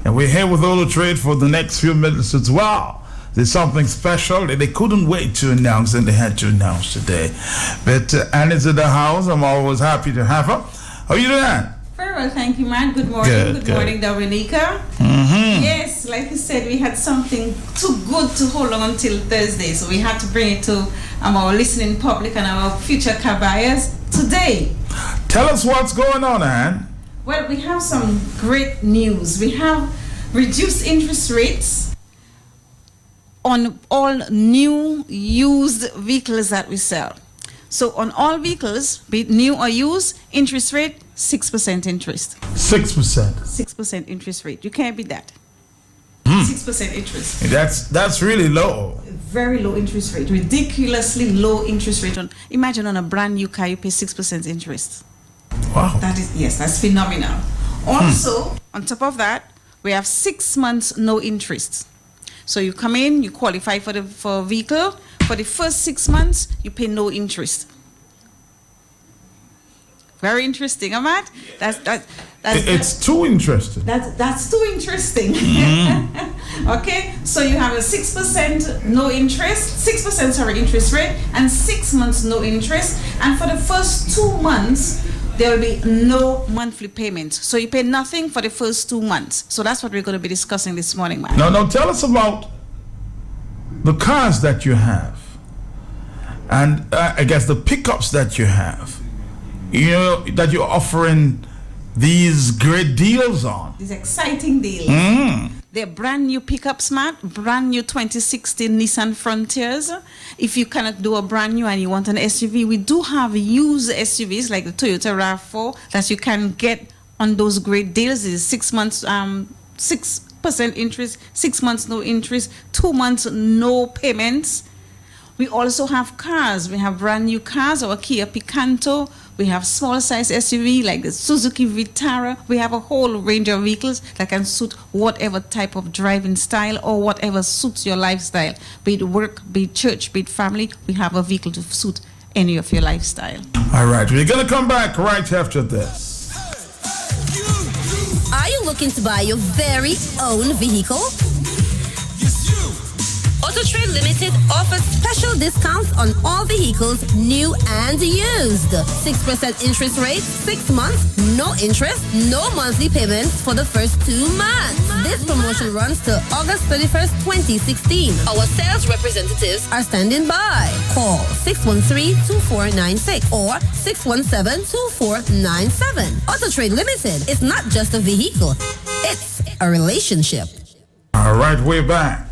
And we're here with AutoTrade for the next few minutes as well. There's something special that they couldn't wait to announce, and they had to announce today. But Anna's in the house. I'm always happy to have her. How are you doing? Very well, thank you, man. Good morning. Good morning, Dominica. Mm-hmm. Yes, like you said, we had something too good to hold on until Thursday, so we had to bring it to our listening public and our future car buyers today. Tell us what's going on, Anne. Well, we have some great news. We have reduced interest rates on all new used vehicles that we sell. So on all vehicles, be it new or used, interest rate, 6% interest. 6%? 6% interest rate. You can't beat that. 6% interest. That's really low. Very low interest rate. Ridiculously low interest rate. Imagine on a brand new car, you pay 6% interest. Wow. That's phenomenal. Also, on top of that, we have 6 months no interest. So you come in, you qualify for a vehicle. For the first 6 months, you pay no interest. Very interesting, Ahmad. It's too interesting. That's too interesting. Okay, so you have a 6% no interest, 6% sorry interest rate, and 6 months no interest. And for the first 2 months, there will be no monthly payments. So you pay nothing for the first 2 months. So that's what we're going to be discussing this morning, man. Now tell us about the cars that you have, and I guess the pickups that you have. You know that you're offering these great deals on. These exciting deals. They're brand new pickups, Matt. Brand new 2016 Nissan Frontiers. If you cannot do a brand new and you want an SUV, we do have used SUVs like the Toyota RAV4 that you can get on those great deals. It's 6 months, 6% interest, 6 months no interest, 2 months no payments. We also have cars. We have brand new cars, our Kia Picanto, We have small size SUV like the Suzuki Vitara. We have a whole range of vehicles that can suit whatever type of driving style or whatever suits your lifestyle. Be it work, be it church, be it family, we have a vehicle to suit any of your lifestyle. All right, we're going to come back right after this. Are you looking to buy your very own vehicle? Auto Trade Limited offers special discounts on all vehicles, new and used. 6% interest rate, 6 months, no interest, no monthly payments for the first 2 months. This promotion runs to August 31st, 2016. Our sales representatives are standing by. Call 613-2496 or 617-2497. Auto Trade Limited is not just a vehicle, it's a relationship. All right, we're back.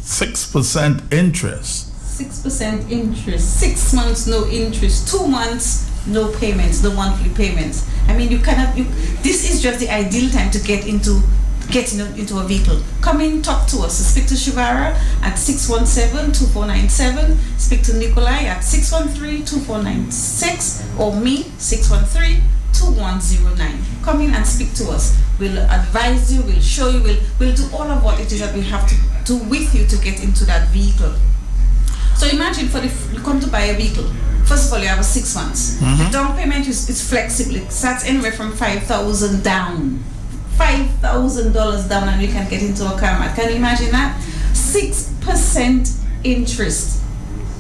6% interest. 6% interest, 6 months no interest, 2 months no payments, no monthly payments. I mean, this is just the ideal time to get into a vehicle. Come in, talk to us. Speak to Shivara at 617-2497. Speak to Nikolai at 613-2496 or me 613-2109. Come in and speak to us. We'll advise you, we'll show you, we'll do all of what it is that we have to do with you to get into that vehicle. So imagine you come to buy a vehicle. First of all, you have 6 months. The down payment is flexible. It starts anywhere from $5,000 down. $5,000 down and you can get into a car. Can you imagine that? 6% interest.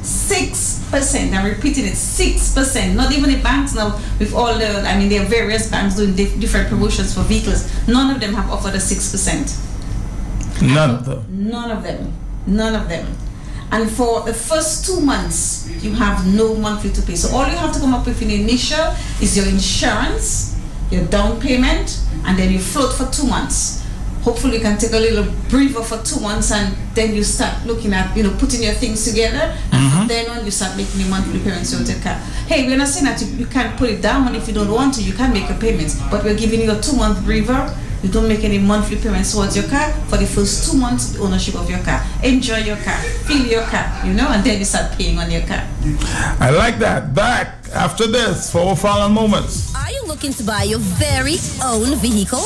6%. I'm repeating it, 6%. Not even the banks now with all there are various banks doing different promotions for vehicles. None of them have offered a 6%. None of them. None of them. And for the first 2 months, you have no monthly to pay. So all you have to come up with in the initial is your insurance, your down payment, and then you float for 2 months. Hopefully you can take a little breather for 2 months and then you start looking at, putting your things together. And from then on, you start making your monthly payments to your car. Hey, we're not saying that you can't put it down, and if you don't want to, you can make your payments. But we're giving you a 2-month breather. You don't make any monthly payments towards your car for the first 2 months of ownership of your car. Enjoy your car, feel your car, and then you start paying on your car. I like that. Back after this for our final moments. Are you looking to buy your very own vehicle?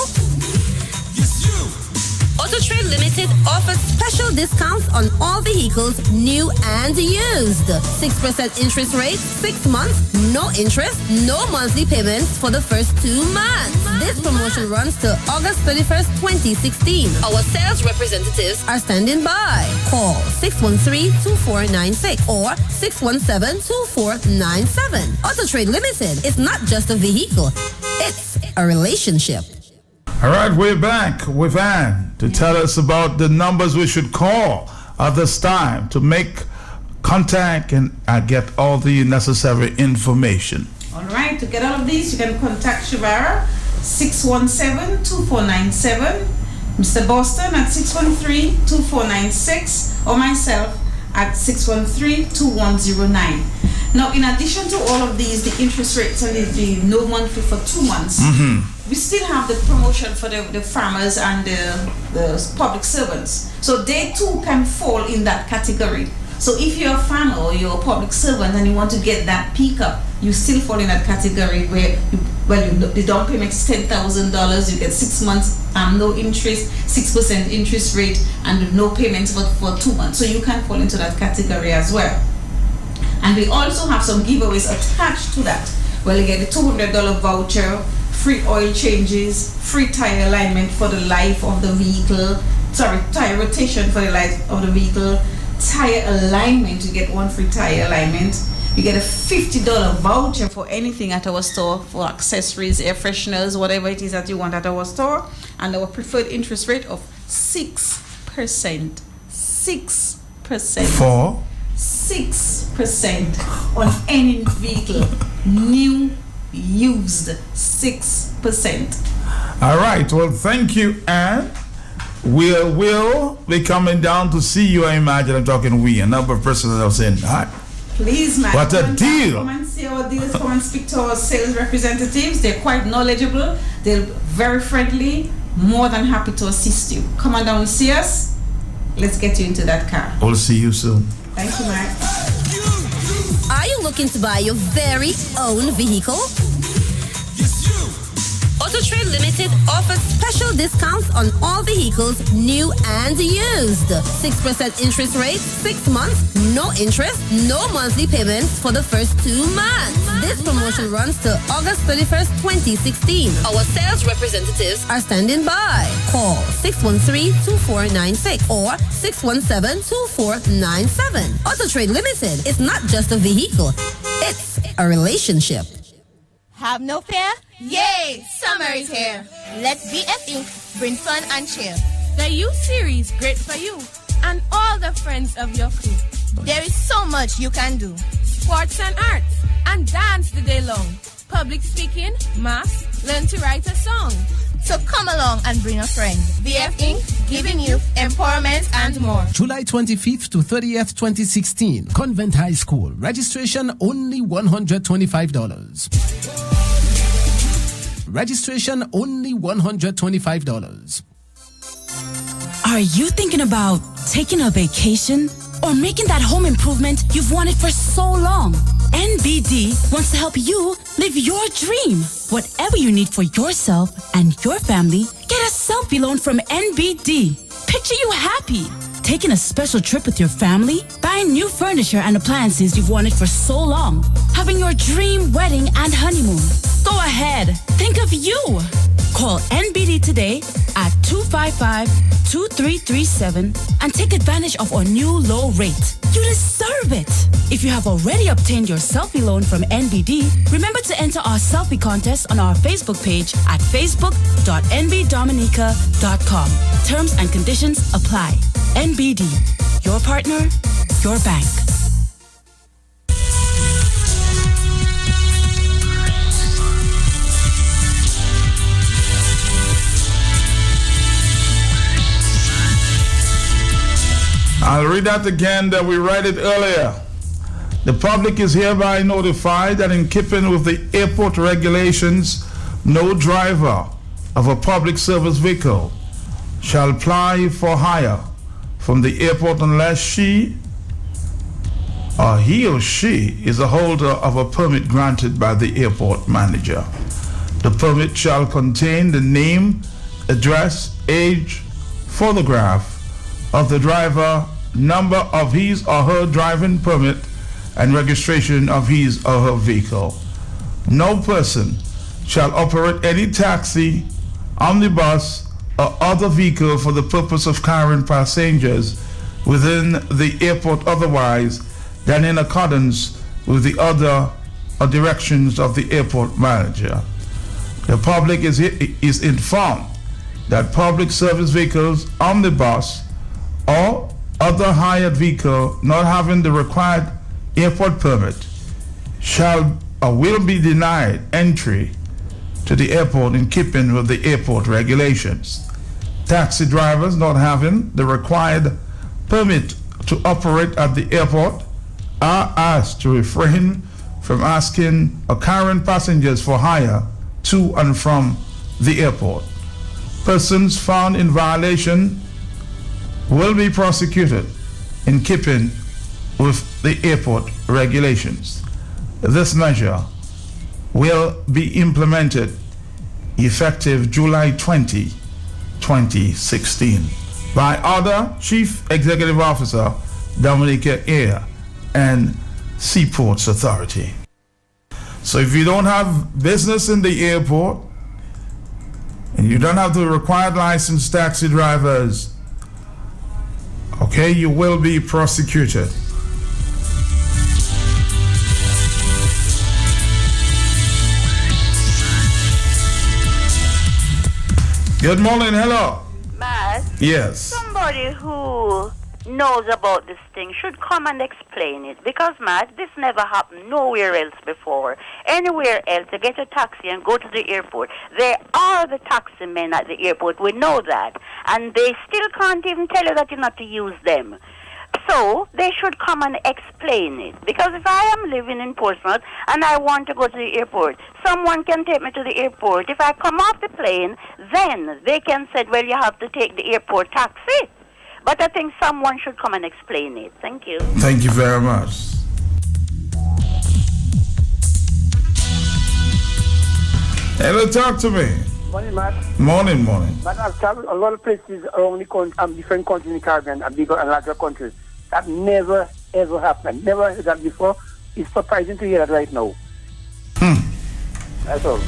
Auto Trade Limited offers special discounts on all vehicles, new and used. 6% interest rate, 6 months, no interest, no monthly payments for the first 2 months. This promotion runs to August 31st, 2016. Our sales representatives are standing by. Call 613-2496 or 617-2497. Auto Trade Limited is not just a vehicle, it's a relationship. All right, we're back with Ann to tell us about the numbers we should call at this time to make contact and get all the necessary information. All right, to get all of these, you can contact Shivara 617-2497, Mr. Boston at 613-2496, or myself at 613-2109. Now, in addition to all of these, the interest rates and the no monthly for 2 months, we still have the promotion for the farmers and the public servants. So they too can fall in that category. So if you're a farmer or you're a public servant and you want to get that pickup, you still fall in that category where the down payment is $10,000, you get 6 months, no interest, 6% interest rate, and no payments for 2 months. So you can fall into that category as well. And we also have some giveaways attached to that. Well, you get a $200 voucher, free oil changes, free tire alignment for the life of the vehicle, tire rotation for the life of the vehicle, tire alignment, you get 1 free tire alignment. You get a $50 voucher for anything at our store, for accessories, air fresheners, whatever it is that you want at our store, and our preferred interest rate of 6%. 6%. For? 6% on any vehicle, new, used, 6%. All right, well, thank you, Ann. We'll be coming down to see you. I imagine I'm talking we, a number of persons that are saying, hi. Please, man. What a deal. Come and see our dealers, come and speak to our sales representatives. They're quite knowledgeable. They're very friendly, more than happy to assist you. Come on down and see us. Let's get you into that car. We'll see you soon. Thank you, Mike. Are you looking to buy your very own vehicle? AutoTrade Limited offers special discounts on all vehicles, new and used. 6% interest rate, 6 months, no interest, no monthly payments for the first 2 months. This promotion runs till August 31st, 2016. Our sales representatives are standing by. Call 613-2496 or 617-2497. AutoTrade Limited is not just a vehicle, it's a relationship. Have no fear? Yay! Summer is here. Let BF Inc. bring fun and cheer. The youth series, great for you and all the friends of your crew. There is so much you can do. Sports and arts, and dance the day long. Public speaking, maths, learn to write a song. So come along and bring a friend. BF Inc. giving youth empowerment and more. July 25th to 30th, 2016. Convent High School. Registration only $125. Registration only $125. Are you thinking about taking a vacation or making that home improvement you've wanted for so long? NBD wants to help you live your dream. Whatever you need for yourself and your family, get a selfie loan from NBD. Picture you happy, taking a special trip with your family, buying new furniture and appliances you've wanted for so long, having your dream wedding and honeymoon. Go ahead, think of you. Call NBD today at 255-2337 and take advantage of our new low rate. You deserve it. If you have already obtained your selfie loan from NBD, remember to enter our selfie contest on our Facebook page at facebook.nbdominica.com. Terms and conditions apply. NBD, your partner, your bank. I'll read that again, that we read it earlier. The public is hereby notified that in keeping with the airport regulations, no driver of a public service vehicle shall apply for hire from the airport unless he or she is a holder of a permit granted by the airport manager. The permit shall contain the name, address, age, photograph of the driver, number of his or her driving permit, and registration of his or her vehicle. No person shall operate any taxi, omnibus, or other vehicle for the purpose of carrying passengers within the airport otherwise than in accordance with the order or directions of the airport manager. The public is informed that public service vehicles, omnibus, or other hired vehicle not having the required airport permit shall or will be denied entry to the airport in keeping with the airport regulations. Taxi drivers not having the required permit to operate at the airport are asked to refrain from asking or carrying passengers for hire to and from the airport. Persons found in violation will be prosecuted in keeping with the airport regulations. This measure will be implemented effective July 20, 2016 by order Chief Executive Officer Dominica Air and Seaports Authority. So if you don't have business in the airport and you don't have the required licensed taxi drivers, okay, you will be prosecuted. Good morning, hello. Matt? Yes. Somebody who knows about this thing should come and explain it. Because, Matt, this never happened nowhere else before. Anywhere else, you get a taxi and go to the airport. There are the taxi men at the airport. We know that. And they still can't even tell you that you're not to use them. So they should come and explain it. Because if I am living in Portsmouth and I want to go to the airport, someone can take me to the airport. If I come off the plane, then they can say, well, you have to take the airport taxi. But I think someone should come and explain it. Thank you. Thank you very much. Hello, talk to me. Morning, Matt. Morning, morning. But I've traveled a lot of places around the different countries in the Caribbean and bigger and larger countries. That never, ever happened. Never heard that before. It's surprising to hear that right now. That's all.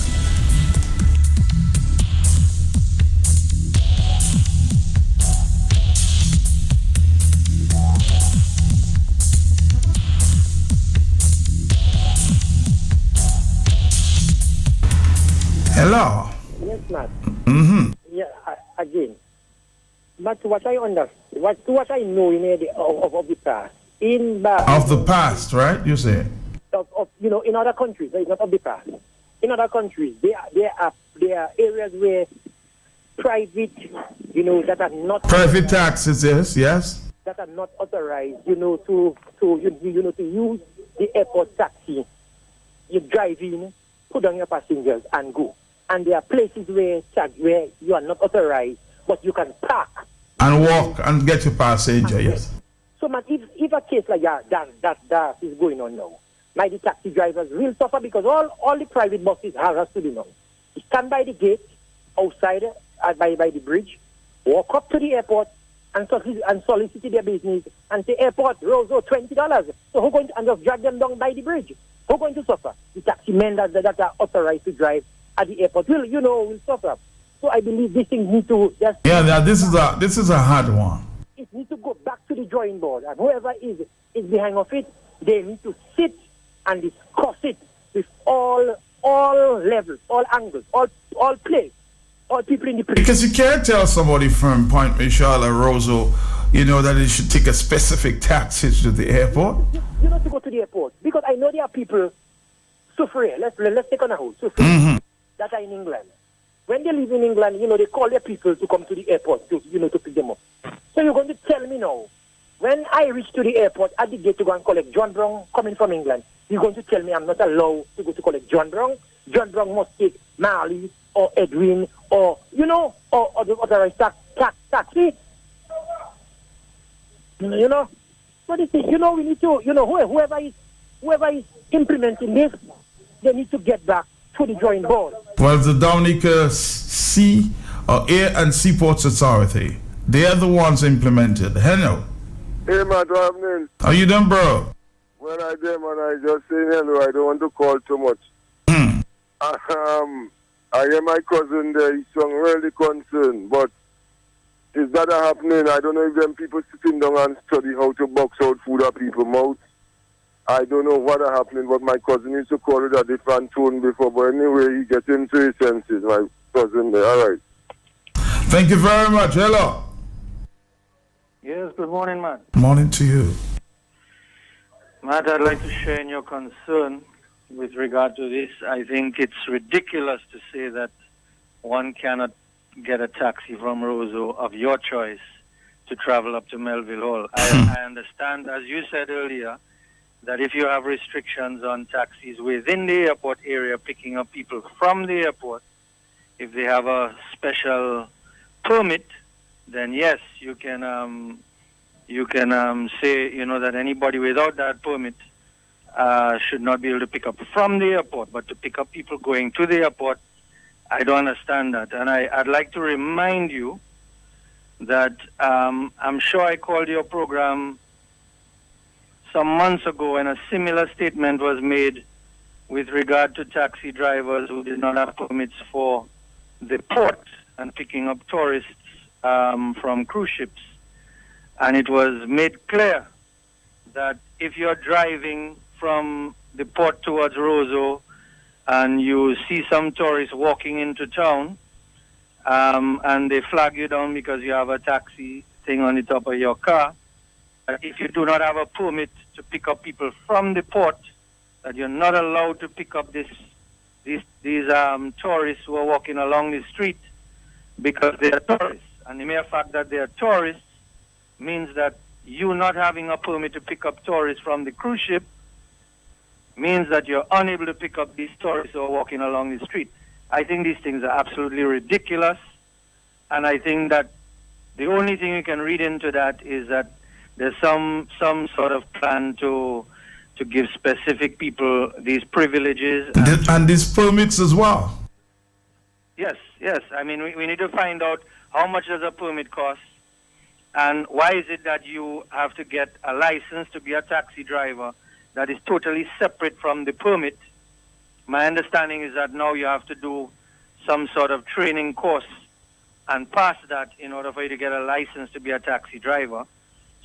Hello. Yes, Matt. Mm-hmm. Yeah, again. But what I understand, what I know in the of the past, Of the past, right? You say? In other countries, it's not of the past. In other countries, there are areas where private, that are not Private taxis, yes. that are not authorized, to use the airport taxi. You drive in, put on your passengers, and go. And there are places where you are not authorized, but you can park And walk and get your passenger, yes. So, man, if a case like that is going on now, the taxi drivers will suffer because all the private buses has to do now. You stand by the gate outside by the bridge, walk up to the airport and solicit their business and say, airport, Roseau, $20. So who's going to and just drag them down by the bridge? Who's going to suffer? The taxi men that are authorized to drive at the airport will suffer. So I believe these things need to this is a hard one. It needs to go back to the drawing board, and whoever is behind of it, they need to sit and discuss it with all levels, all angles, all place, all people in the place. Because you can't tell somebody from Point Michelle or Roseau, that they should take a specific taxi to the airport. You not to go to the airport because I know there are people suffering. Let's take on a hold. Suffering that are in England. When they live in England, they call their people to come to the airport to pick them up. So you're going to tell me now, when I reach to the airport at the gate to go and collect John Brown coming from England, you're going to tell me I'm not allowed to go to collect John Brown? John Brown must take Marley or Edwin or the authorized taxi. What is it? We need to, whoever is implementing this, they need to get back to the drawing board. Well, the Dominica Sea or Air and Seaports Authority, they are the ones implemented. Hello. Hey, Matt, what happening? How you doing, bro? Well, I just saying hello. I don't want to call too much. I hear my cousin there. He's really concerned, but is that happening? I don't know if them people sitting down and study how to box out food at people's mouth. I don't know what are happening, but my cousin used to call it a different tone before. But anyway, he gets into his senses, my cousin there. All right. Thank you very much. Hello. Yes, good morning, Matt. Morning to you. Matt, I'd like to share in your concern with regard to this. I think it's ridiculous to say that one cannot get a taxi from Roseau of your choice to travel up to Melville Hall. I understand, as you said earlier, that if you have restrictions on taxis within the airport area picking up people from the airport, if they have a special permit, then yes, you can say, that anybody without that permit should not be able to pick up from the airport. But to pick up people going to the airport, I don't understand that. And I'd like to remind you that I'm sure I called your program some months ago when a similar statement was made with regard to taxi drivers who did not have permits for the port and picking up tourists from cruise ships. And it was made clear that if you're driving from the port towards Roseau and you see some tourists walking into town and they flag you down because you have a taxi thing on the top of your car, if you do not have a permit to pick up people from the port, that you're not allowed to pick up these tourists who are walking along the street because they are tourists. And the mere fact that they are tourists means that you not having a permit to pick up tourists from the cruise ship means that you're unable to pick up these tourists who are walking along the street. I think these things are absolutely ridiculous, and I think that the only thing you can read into that is that there's some sort of plan to give specific people these privileges. And these permits as well. Yes. I mean, we need to find out how much does a permit cost, and why is it that you have to get a license to be a taxi driver that is totally separate from the permit. My understanding is that now you have to do some sort of training course and pass that in order for you to get a license to be a taxi driver.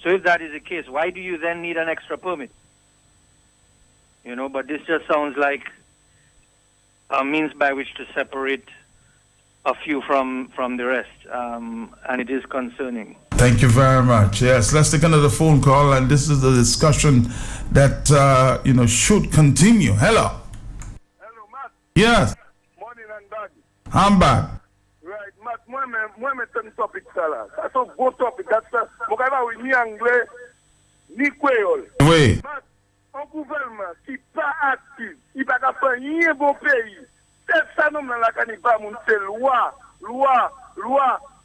So if that is the case, why do you then need an extra permit? But this just sounds like a means by which to separate a few from the rest, and it is concerning. Thank you very much. Yes, let's take another phone call, and this is the discussion that should continue. Hello. Hello, Matt. Yes. Morning and bad. I'm back. Right, Matt. Moi, ten topic ça. That's a good topic. That's moi quand ni anglais ni créole. Oui. Matt, un gouvernement qui pas actif, il va pas faire rien bon pays. C'est ça nous dans la canipa moun c'est loi.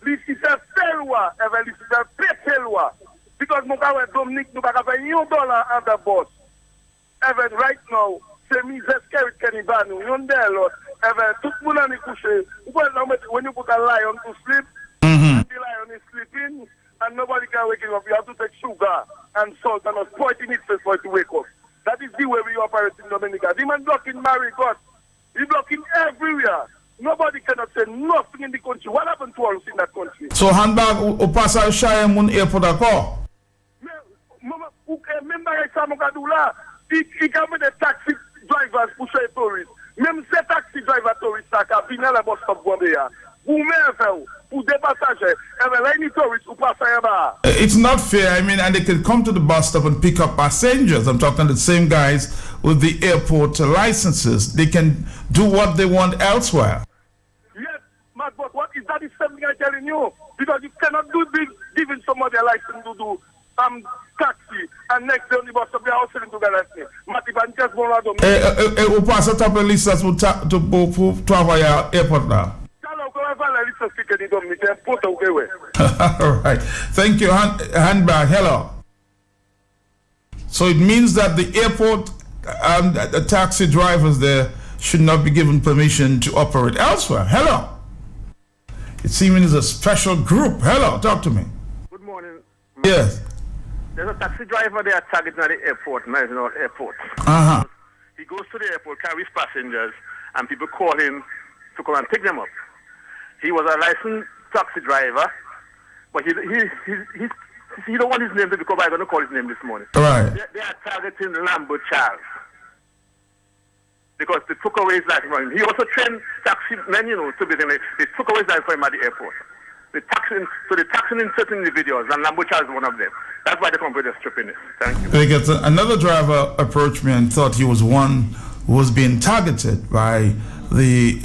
L'ici c'est loi, et ben l'ici c'est pété loi. Because mon gars Dominique nous pas faire $1 en the boss. Even right now, c'est misère scary caniba nous. Yon there lot. Even tout le monde est couché. When you put a lion to sleep, the lion is sleeping, and nobody can wake him up. You have to take sugar and salt and not point in it first for it to wake up. That is the way we operate in Dominica. The man blocking Marigot. He's blocking everywhere. Nobody cannot say nothing in the country. What happened to us in that country? So handbag ou passe Shire Moun airport d'accord? Même avec ça, mon gars, là, il a mis des taxi drivers pour chez les touristes. Même ces taxi drivers touristes, ça, qui a fini à la bosse de Bombay, pour des passagers, any tourists who pass by. It's not fair. I mean, and they can come to the bus stop and pick up passengers. I'm talking to the same guys with the airport licenses. They can do what they want elsewhere. Yes, Matt, but what is that is something I'm telling you? Because you cannot do this, giving somebody a license to do taxi, and next day on the bus stop, they're all selling together. Matt, if I'm just going to Ou passe top of listas pour travailler airport now. All right. Thank you, handbag. Hello. So it means that the airport and the taxi drivers there should not be given permission to operate elsewhere. Hello. It seems it's a special group. Hello, talk to me. Good morning. Yes. There's a taxi driver there targeting at the airport, National Airport. Uh-huh. He goes to the airport, carries passengers, and people call him to come and pick them up. He was a licensed taxi driver, but he don't want his name to be called. I'm going to call his name this morning. Right. They are targeting Lambo Charles because they took away his license from him. He also trained taxi men, to be there. They took away his license from him at the airport. They're taxing in certain individuals, and Lambo Charles is one of them. That's why they come with the strippiness. Thank you. Because another driver approached me and thought he was one who was being targeted by the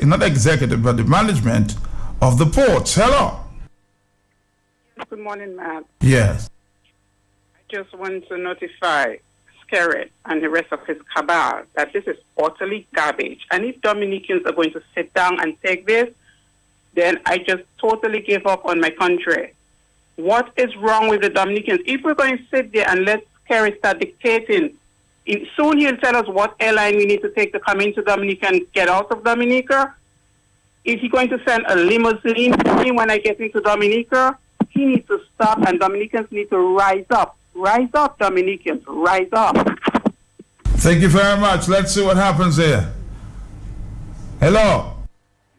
not executive, but the management of the ports. Hello. Good morning, Matt. Yes. I just want to notify Skerrit and the rest of his cabal that this is utterly garbage. And if Dominicans are going to sit down and take this, then I just totally give up on my country. What is wrong with the Dominicans? If we're going to sit there and let Skerrit start dictating, soon he'll tell us what airline we need to take to come into Dominica and get out of Dominica. Is he going to send a limousine for me when I get into Dominica? He needs to stop, and Dominicans need to rise up. Rise up, Dominicans. Rise up. Thank you very much. Let's see what happens here. Hello.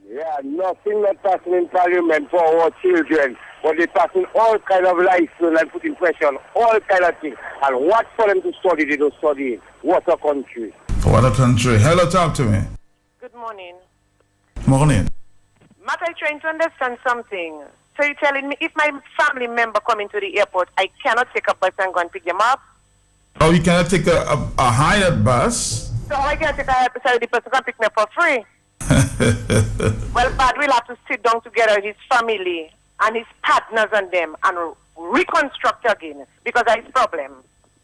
Yeah, nothing not passing in Parliament for our children. But they're passing all kind of license and putting pressure on all kind of things. And what for them to study, they don't study. What a country. What a country. Hello, talk to me. Good morning. Morning. Matt, I'm trying to understand something. So you're telling me if my family member come into the airport, I cannot take a bus and go and pick them up? Oh, you cannot take a hired bus? So I can take a hired bus and the person can pick me up for free? Well, but we'll have to sit down together, his family and his partners and them, and reconstruct again, because that's a problem.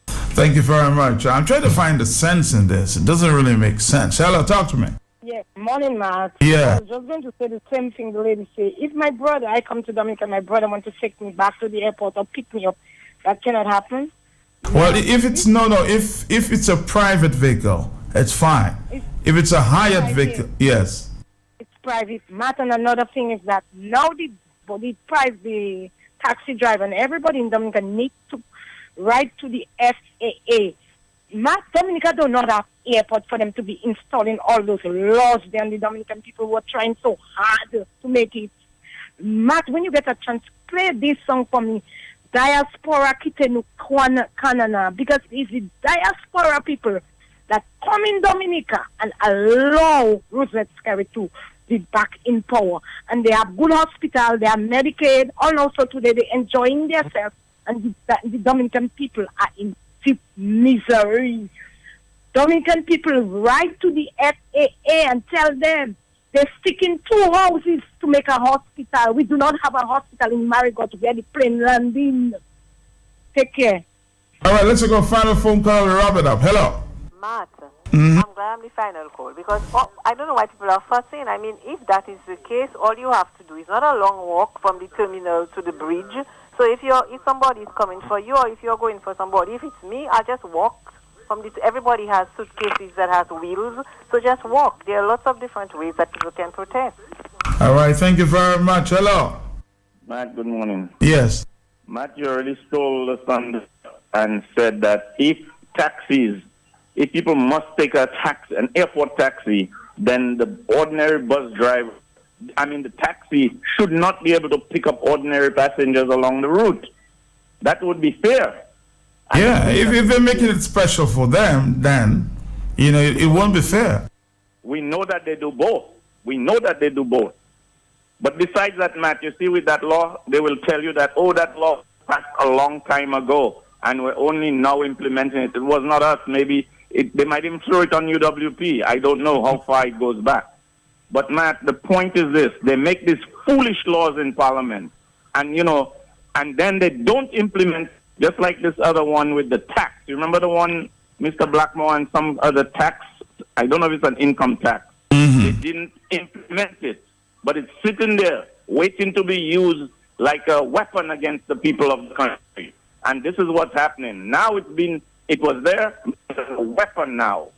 Thank you very much. I'm trying to find the sense in this. It doesn't really make sense. Hello, talk to me. Yeah, morning, Matt. Yeah. I was just going to say the same thing the lady said. If my brother, I come to Dominica, my brother wants to take me back to the airport or pick me up, that cannot happen. Well, if it's a private vehicle, it's fine. If it's a hired vehicle, yes. It's private matter. And another thing is that now the taxi driver and everybody in Dominica need to write to the FAA. Dominica do not have airport for them to be installing all those laws there, and the Dominican people were trying so hard to make it. Matt, when you get a chance, play this song for me, Diaspora Kitenu Kanana, because it's the diaspora people that come in Dominica and allow Roosevelt Scary to be back in power. And they have good hospital, they have Medicaid, and also today they're enjoying themselves, and the Dominican people are in deep misery. Dominican people write to the FAA and tell them they're sticking 2 houses to make a hospital. We do not have a hospital in Marigot where the plane landing. Take care. All right, let's go final phone call. We'll wrap it up. Hello. Matt, I'm glad I'm the final call because I don't know why people are fussing. I mean, if that is the case, all you have to do is not a long walk from the terminal to the bridge. So if somebody is coming for you, or if you're going for somebody, if it's me, I just walk from this. Everybody has suitcases that has wheels, so just walk. There are lots of different ways that people can protest. All right, thank you very much. Hello. Matt, good morning. Yes. Matt, you already stole the thunder and said that if people must take an airport taxi, then the ordinary bus driver, the taxi should not be able to pick up ordinary passengers along the route. That would be fair. Yeah, if they're making it special for them, then, it won't be fair. We know that they do both. But besides that, Matt, you see with that law, they will tell you that, that law passed a long time ago, and we're only now implementing it. It was not us. Maybe they might even throw it on UWP. I don't know how far it goes back. But, Matt, the point is this. They make these foolish laws in Parliament, and then they don't implement, just like this other one with the tax. You remember the one, Mr. Blackmore, and some other tax? I don't know if it's an income tax. Mm-hmm. They didn't implement it, but it's sitting there waiting to be used like a weapon against the people of the country. And this is what's happening. Now it was there, it's a weapon now.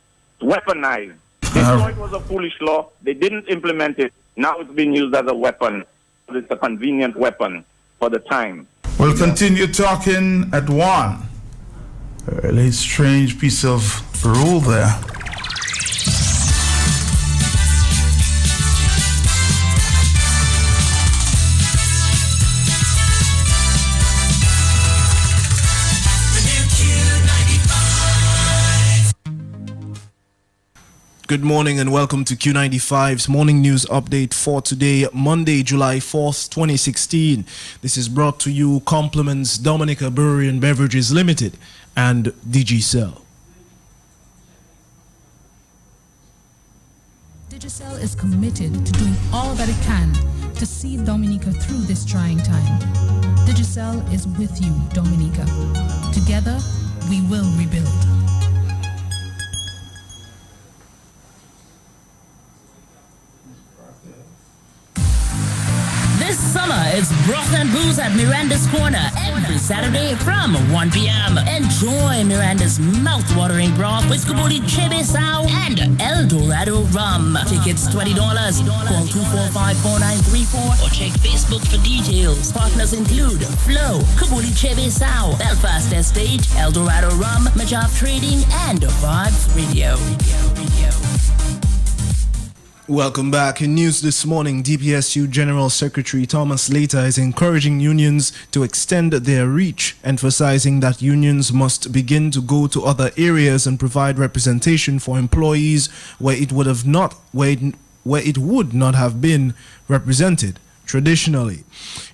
It's weaponized. They thought it was a foolish law. They didn't implement it. Now it's being used as a weapon. It's a convenient weapon for the time. We'll continue talking at 1. A really strange piece of rule there. Good morning and welcome to Q95's morning news update for today, Monday, July 4th, 2016. This is brought to you compliments Dominica Brewery and Beverages Limited and Digicel. Digicel is committed to doing all that it can to see Dominica through this trying time. Digicel is with you, Dominica. Together, we will rebuild. This summer, it's Broth and Booze at Miranda's Corner every Saturday from 1 p.m. Enjoy Miranda's mouth-watering broth with Kubuli Chebe Sao and El Dorado Rum. Tickets $20. Call 245-4934 or check Facebook for details. Partners include Flow, Kubuli Chebe Sao, Belfast Estate, El Dorado Rum, Majaf Trading, and Vibes Radio. Welcome back. In news this morning, DPSU General Secretary Thomas Later is encouraging unions to extend their reach, emphasizing that unions must begin to go to other areas and provide representation for employees where it would not have been represented traditionally.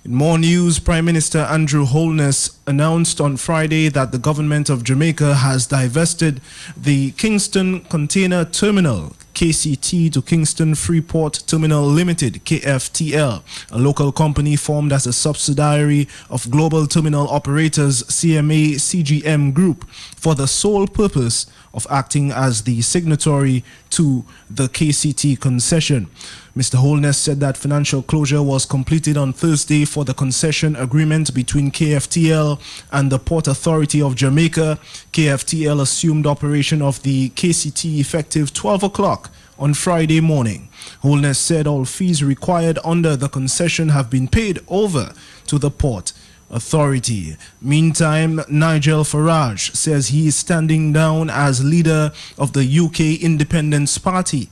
In more news, Prime Minister Andrew Holness announced on Friday that the government of Jamaica has divested the Kingston Container Terminal KCT to Kingston Freeport Terminal Limited, KFTL, a local company formed as a subsidiary of Global Terminal Operators CMA CGM Group for the sole purpose of acting as the signatory to the KCT concession. Mr. Holness said that financial closure was completed on Thursday for the concession agreement between KFTL and the Port Authority of Jamaica. KFTL assumed operation of the KCT effective 12 o'clock on Friday morning. Holness said all fees required under the concession have been paid over to the port authority. Meantime, Nigel Farage says he is standing down as leader of the UK Independence Party.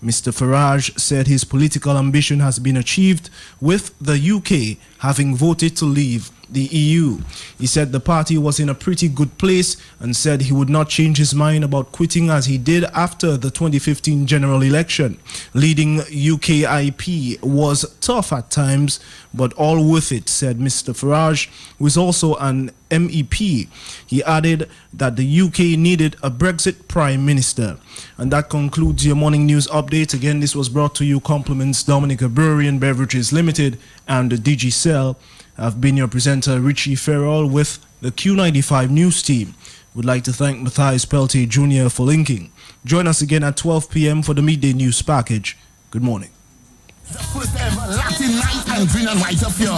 Mr. Farage said his political ambition has been achieved with the UK having voted to leave the EU. He said the party was in a pretty good place and said he would not change his mind about quitting as he did after the 2015 general election. Leading UKIP was tough at times, but all worth it, said Mr. Farage, who is also an MEP. He added that the UK needed a Brexit Prime Minister. And that concludes your morning news update. Again, this was brought to you compliments Dominica Brewery and Beverages Limited and the DG Cell. I've been your presenter, Richie Farrell, with the Q95 News team. Would like to thank Matthias Peltier Jr. for linking. Join us again at 12 p.m. for the midday news package. Good morning. The first ever Latin night and green and white affair.